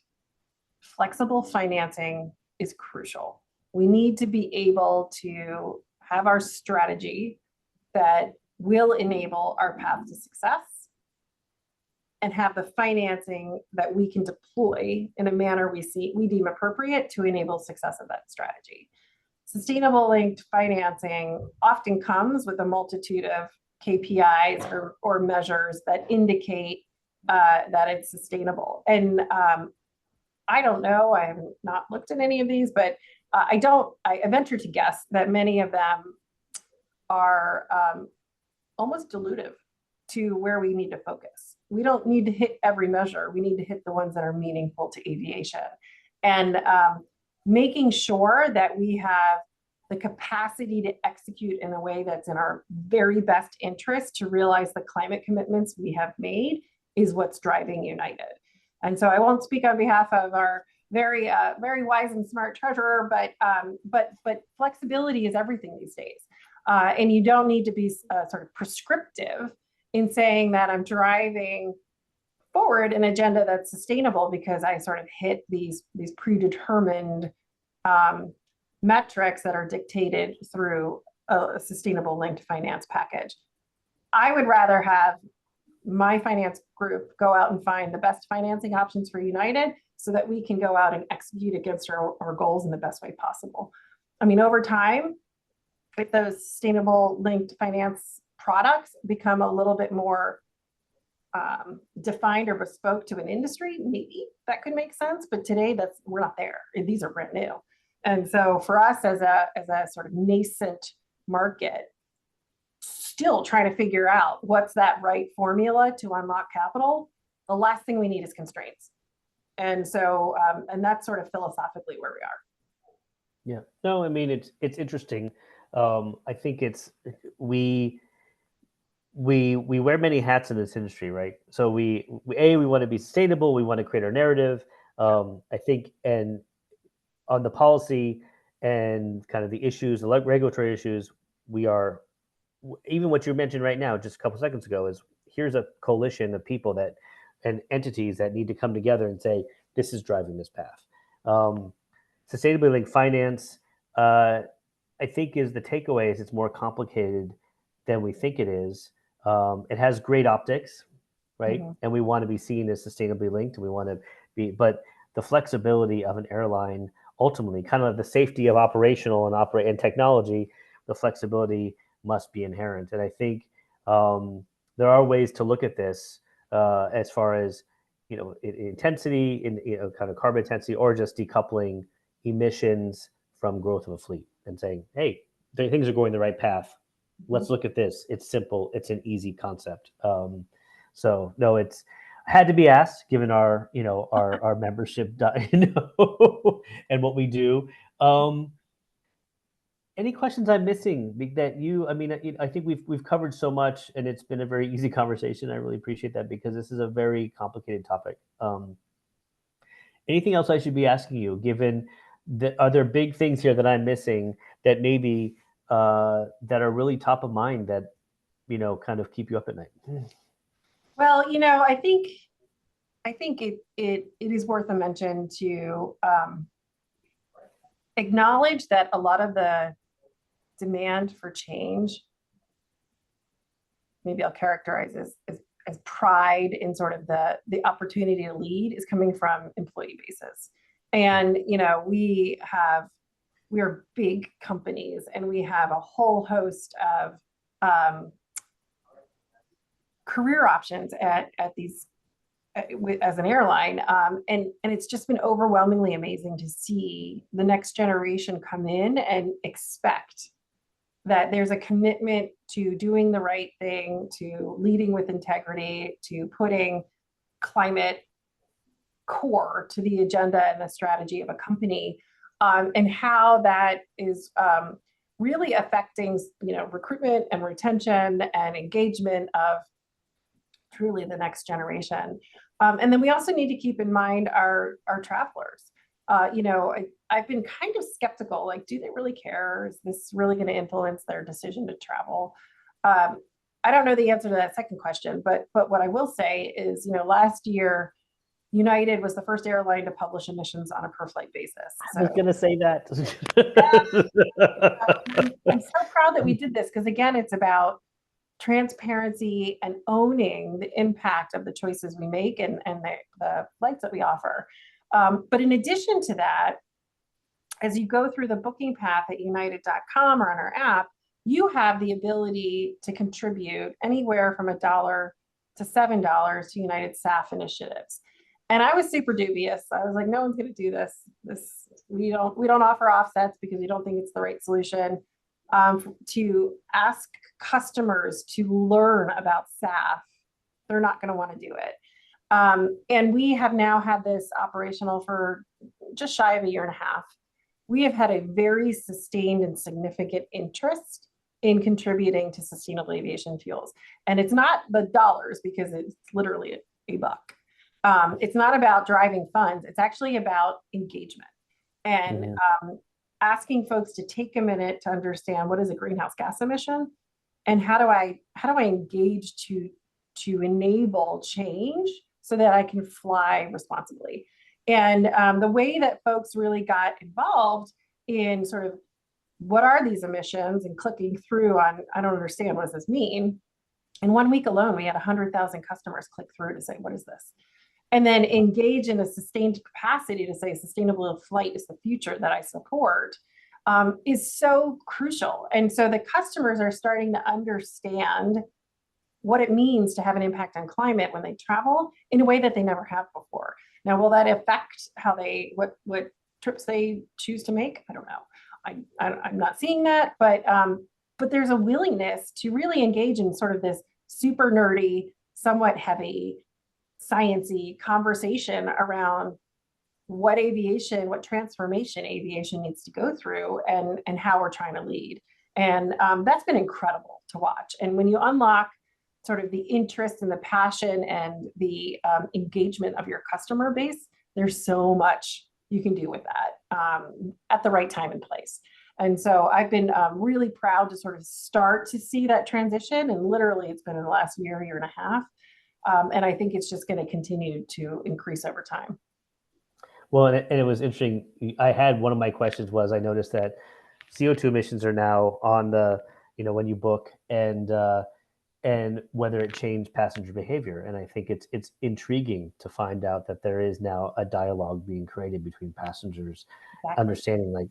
[SPEAKER 2] flexible financing is crucial. We need to be able to have our strategy that will enable our path to success and have the financing that we can deploy in a manner we deem appropriate to enable success of that strategy. Sustainable linked financing often comes with a multitude of KPIs or measures that indicate that it's sustainable. And I don't know, I have not looked at any of these, but I venture to guess that many of them are almost dilutive to where we need to focus. We don't need to hit every measure. We need to hit the ones that are meaningful to aviation. And making sure that we have the capacity to execute in a way that's in our very best interest to realize the climate commitments we have made is what's driving United. And so I won't speak on behalf of our very wise and smart treasurer, but flexibility is everything these days. And you don't need to be sort of prescriptive in saying that I'm driving forward an agenda that's sustainable because I sort of hit these predetermined metrics that are dictated through a sustainable linked finance package. I would rather have my finance group go out and find the best financing options for United so that we can go out and execute against our goals in the best way possible. I mean, over time, if those sustainable linked finance products become a little bit more defined or bespoke to an industry, maybe that could make sense. But today, we're not there. These are brand new. And so for us as a sort of nascent market, still trying to figure out what's that right formula to unlock capital, the last thing we need is constraints. And so, and that's sort of philosophically where we are.
[SPEAKER 1] Yeah, no, I mean, it's interesting. I think we wear many hats in this industry, right? So we want to be sustainable. We want to create our narrative. I think, and on the policy and kind of the issues, the regulatory issues, we are, even what you mentioned right now, just a couple seconds ago, is here's a coalition of people and entities that need to come together and say, this is driving this path. Sustainability linked finance, I think is the takeaway is it's more complicated than we think it is. It has great optics, right? Mm-hmm. And we want to be seen as sustainably linked, and we want to be, but the flexibility of an airline, ultimately, kind of the safety of operational and technology, the flexibility must be inherent. And I think there are ways to look at this as far as intensity, kind of carbon intensity, or just decoupling emissions from growth of a fleet and saying, hey, things are going the right path. Let's look at this. It's simple. It's an easy concept. So no, it's had to be asked given our our membership and what we do. Any questions I'm missing that I think we've covered so much, and it's been a very easy conversation. I really appreciate that because this is a very complicated topic. Anything else I should be asking you, given are there big things here that I'm missing that maybe that are really top of mind that kind of keep you up at night?
[SPEAKER 2] Well, I think it is worth a mention to acknowledge that a lot of the demand for change, maybe I'll characterize as pride in sort of the opportunity to lead, is coming from employee bases. And we are big companies, and we have a whole host of career options at these as an airline, and it's just been overwhelmingly amazing to see the next generation come in and expect that there's a commitment to doing the right thing, to leading with integrity, to putting climate core to the agenda and the strategy of a company, and how that is really affecting recruitment and retention and engagement of truly the next generation. And then we also need to keep in mind our travelers. I've been kind of skeptical, like, do they really care? Is this really going to influence their decision to travel? I don't know the answer to that second question, but what I will say is, last year, United was the first airline to publish emissions on a per flight basis.
[SPEAKER 1] I was going to say that.
[SPEAKER 2] I'm so proud that we did this, because again, it's about transparency and owning the impact of the choices we make and the flights that we offer. But in addition to that, as you go through the booking path at united.com or on our app, you have the ability to contribute anywhere from $1 to $7 to United SAF initiatives. And I was super dubious. I was like, no one's going to do this. We don't offer offsets because we don't think it's the right solution. To ask customers to learn about SAF, they're not going to want to do it. And we have now had this operational for just shy of a year and a half. We have had a very sustained and significant interest in contributing to sustainable aviation fuels. And it's not the dollars, because it's literally a buck. It's not about driving funds. It's actually about engagement and asking folks to take a minute to understand what is a greenhouse gas emission, and how do I engage to enable change so that I can fly responsibly. And the way that folks really got involved in sort of what are these emissions and clicking through on, I don't understand, what does this mean? In 1 week alone, we had 100,000 customers click through to say, what is this? And then engage in a sustained capacity to say sustainable flight is the future that I support, is so crucial. And so the customers are starting to understand what it means to have an impact on climate when they travel in a way that they never have before. Now, will that affect how what trips they choose to make? I don't know. I'm not seeing that, but there's a willingness to really engage in sort of this super nerdy, somewhat heavy, science-y conversation around what transformation aviation needs to go through, and how we're trying to lead. And that's been incredible to watch. And when you unlock sort of the interest and the passion and the engagement of your customer base, there's so much you can do with that at the right time and place. And so I've been really proud to sort of start to see that transition. And literally, it's been in the last year and a half. And I think it's just going to continue to increase over time.
[SPEAKER 1] Well, and it was interesting. I had one of my questions was, I noticed that CO2 emissions are now on the, when you book, and whether it changed passenger behavior. And I think it's intriguing to find out that there is now a dialogue being created between passengers, exactly. Understanding like,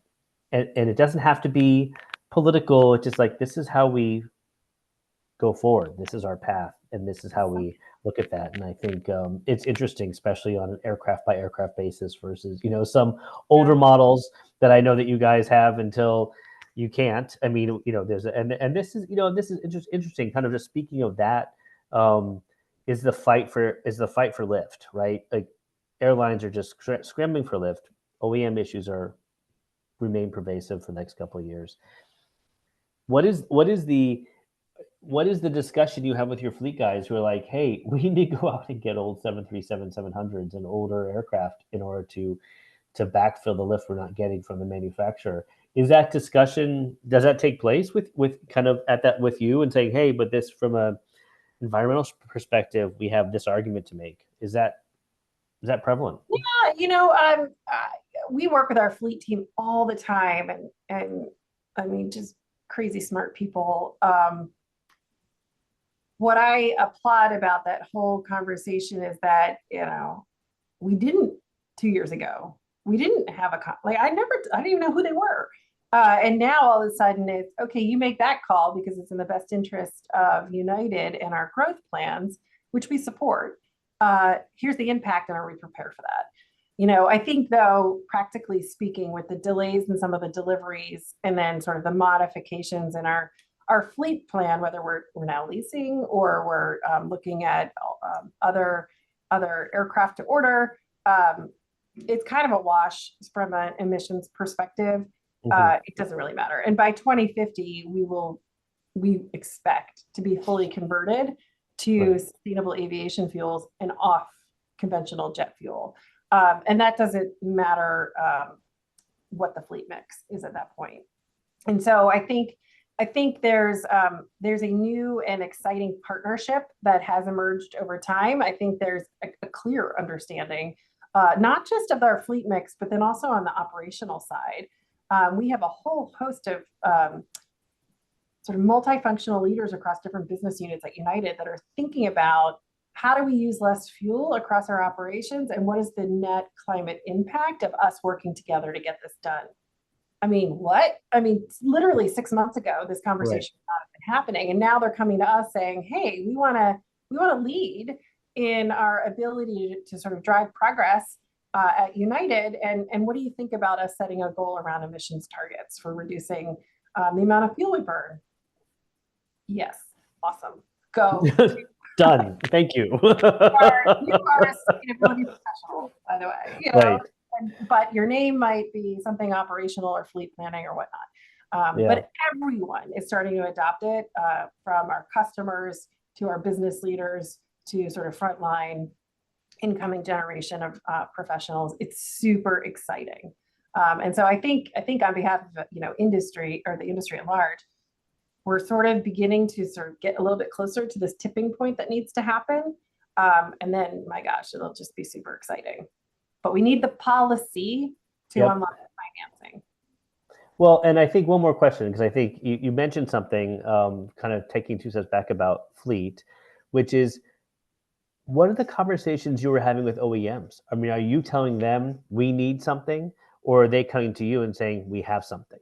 [SPEAKER 1] and it doesn't have to be political. It's just like, this is how we go forward. This is our path, and this is how we look at that. And I think it's interesting, especially on an aircraft by aircraft basis versus, some older models that I know that you guys have until you can't. I mean, there's and this is, this is interesting. Kind of just speaking of that, is the fight for lift, right? Like, airlines are just scrambling for lift. OEM issues remain pervasive for the next couple of years. What is the discussion you have with your fleet guys who are like, hey, we need to go out and get old 737-700s and older aircraft in order to backfill the lift we're not getting from the manufacturer? Is that discussion, does that take place with kind of at that with you, and saying, hey, but this from a environmental perspective, we have this argument to make. Is that prevalent?
[SPEAKER 2] Yeah, we work with our fleet team all the time, and I mean, just crazy smart people. What I applaud about that whole conversation is that, we didn't 2 years ago, we didn't have I didn't even know who they were. And now all of a sudden it's, okay, you make that call because it's in the best interest of United and our growth plans, which we support. Here's the impact, and are we prepared for that? I think, though, practically speaking, with the delays in some of the deliveries and then sort of the modifications in our fleet plan, whether we're now leasing or we're looking at other aircraft to order, it's kind of a wash from an emissions perspective. It doesn't really matter. And by 2050, we expect to be fully converted to sustainable aviation fuels and off conventional jet fuel. And that doesn't matter what the fleet mix is at that point. And so I think there's a new and exciting partnership that has emerged over time. I think there's a clear understanding, not just of our fleet mix, but then also on the operational side. We have a whole host of sort of multifunctional leaders across different business units at United that are thinking about, how do we use less fuel across our operations, and what is the net climate impact of us working together to get this done? I mean, what? I mean, literally 6 months ago, this conversation would not have been happening, and now they're coming to us saying, "Hey, we want to lead in our ability to sort of drive progress at United, and what do you think about us setting a goal around emissions targets for reducing the amount of fuel we burn?" Yes, awesome, go.
[SPEAKER 1] Done. Thank you.
[SPEAKER 2] You are a sustainability professional, by the way.
[SPEAKER 1] Right.
[SPEAKER 2] But your name might be something operational or fleet planning or whatnot. But everyone is starting to adopt it, from our customers to our business leaders to sort of frontline incoming generation of professionals. It's super exciting. And so I think on behalf of industry, or the industry at large, we're sort of beginning to sort of get a little bit closer to this tipping point that needs to happen. And then, my gosh, it'll just be super exciting. But we need the policy to unlock the financing.
[SPEAKER 1] Well, and I think one more question, because I think you mentioned something, kind of taking 2 steps back about fleet, which is, what are the conversations you were having with OEMs? I mean, are you telling them we need something, or are they coming to you and saying we have something?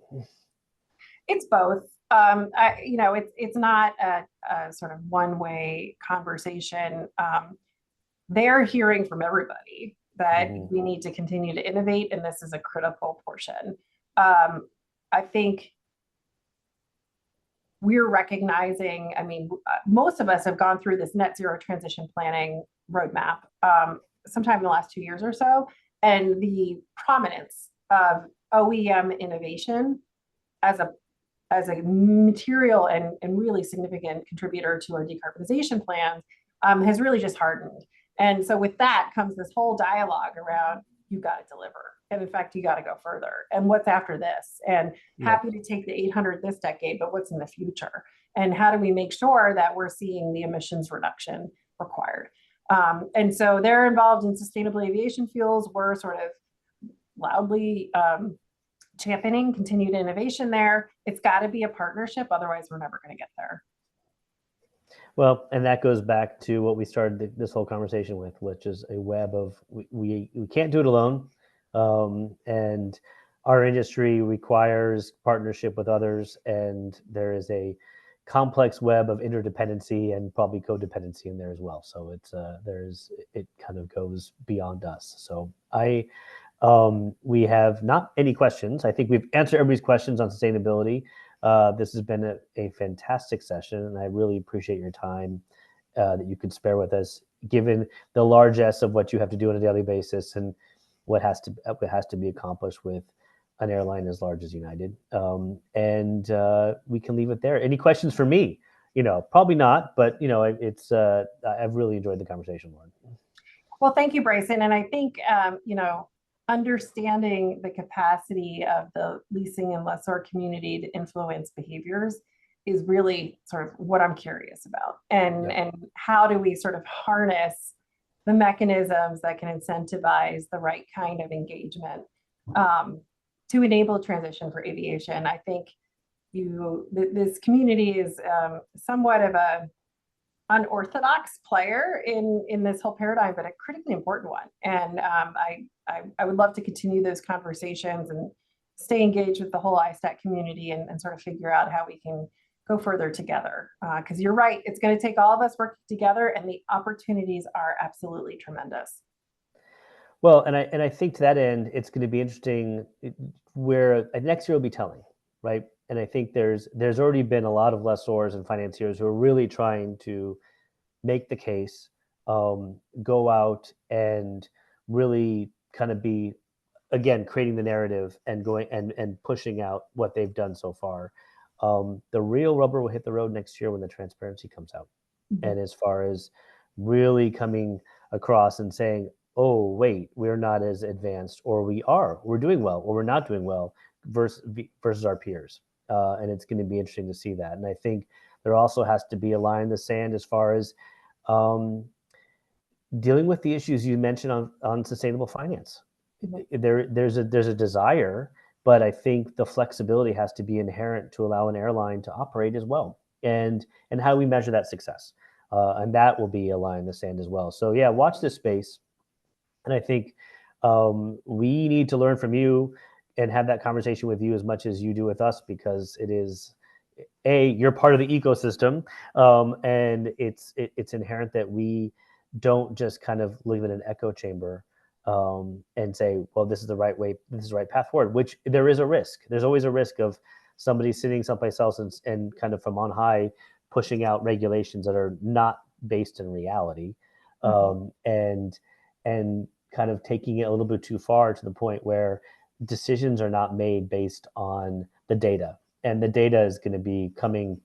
[SPEAKER 2] It's both. It's not a sort of one-way conversation. They're hearing from everybody that we need to continue to innovate, and this is a critical portion. I think we're recognizing, most of us have gone through this net zero transition planning roadmap sometime in the last 2 years or so, and the prominence of OEM innovation as a material and really significant contributor to our decarbonization plans has really just hardened. And so with that comes this whole dialogue around, you got to deliver. And in fact, you got to go further. And what's after this? And happy to take the 800 this decade, but what's in the future? And how do we make sure that we're seeing the emissions reduction required? And so they're involved in sustainable aviation fuels. We're sort of loudly championing continued innovation there. It's got to be a partnership. Otherwise, we're never going to get there.
[SPEAKER 1] Well, and that goes back to what we started this whole conversation with, which is a web of we can't do it alone. And our industry requires partnership with others, and there is a complex web of interdependency and probably codependency in there as well. So it's it kind of goes beyond us. So we have not any questions. I think we've answered everybody's questions on sustainability. This has been a fantastic session, and I really appreciate your time that you could spare with us, given the largesse of what you have to do on a daily basis and what has to be accomplished with an airline as large as United. And we can leave it there. Any questions for me? Probably not, but it's I've really enjoyed the conversation, Lauren.
[SPEAKER 2] Well, thank you, Bryson. And I think understanding the capacity of the leasing and lessor community to influence behaviors is really sort of what I'm curious about. And,
[SPEAKER 1] Yeah.
[SPEAKER 2] and how do we sort of harness the mechanisms that can incentivize the right kind of engagement to enable transition for aviation. I think this community is somewhat of a unorthodox player in this whole paradigm, but a critically important one. And I would love to continue those conversations and stay engaged with the whole ISTAT community and sort of figure out how we can go further together. Because you're right, it's going to take all of us working together, and the opportunities are absolutely tremendous.
[SPEAKER 1] Well, and I think to that end, it's going to be interesting where next year will be telling, right? And I think there's already been a lot of lessors and financiers who are really trying to make the case, go out and really kind of be again creating the narrative and going and pushing out what they've done so far. The real rubber will hit the road next year when the transparency comes out,
[SPEAKER 2] Mhm.
[SPEAKER 1] and as far as really coming across and saying, oh wait, we're not as advanced, or we're doing well, or we're not doing well versus our peers. And it's going to be interesting to see that. And I think there also has to be a line in the sand as far as um, dealing with the issues you mentioned on sustainable finance.
[SPEAKER 2] Mhm.
[SPEAKER 1] There's a desire, but I think the flexibility has to be inherent to allow an airline to operate as well, and how we measure that success, and that will be a line in the sand as well. So yeah, watch this space, and I think we need to learn from you and have that conversation with you as much as you do with us, because it is you're part of the ecosystem, and it's inherent that we don't just kind of live in an echo chamber, and say, well, this is the right way, this is the right path forward, which there is a risk. There's always a risk of somebody sitting someplace else and kind of from on high pushing out regulations that are not based in reality,
[SPEAKER 2] Mhm.
[SPEAKER 1] and kind of taking it a little bit too far to the point where decisions are not made based on the data, and the data is going to be coming,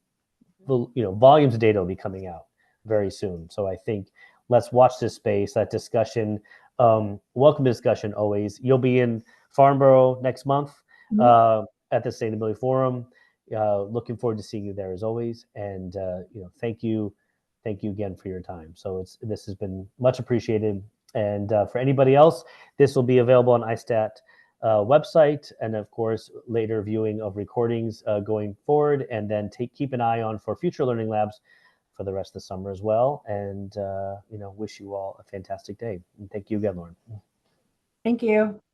[SPEAKER 1] volumes of data will be coming out very soon. So I think let's watch this space, that discussion. Welcome discussion always. You'll be in Farnborough next month
[SPEAKER 2] Mhm.
[SPEAKER 1] uh, at the Sustainability Forum. Looking forward to seeing you there as always. And thank you again for your time. So this has been much appreciated. And for anybody else, this will be available on ISTAT website, and of course later viewing of recordings going forward, and then keep an eye on for future learning labs for the rest of the summer as well. And wish you all a fantastic day. And thank you again, Lauren.
[SPEAKER 2] Thank you.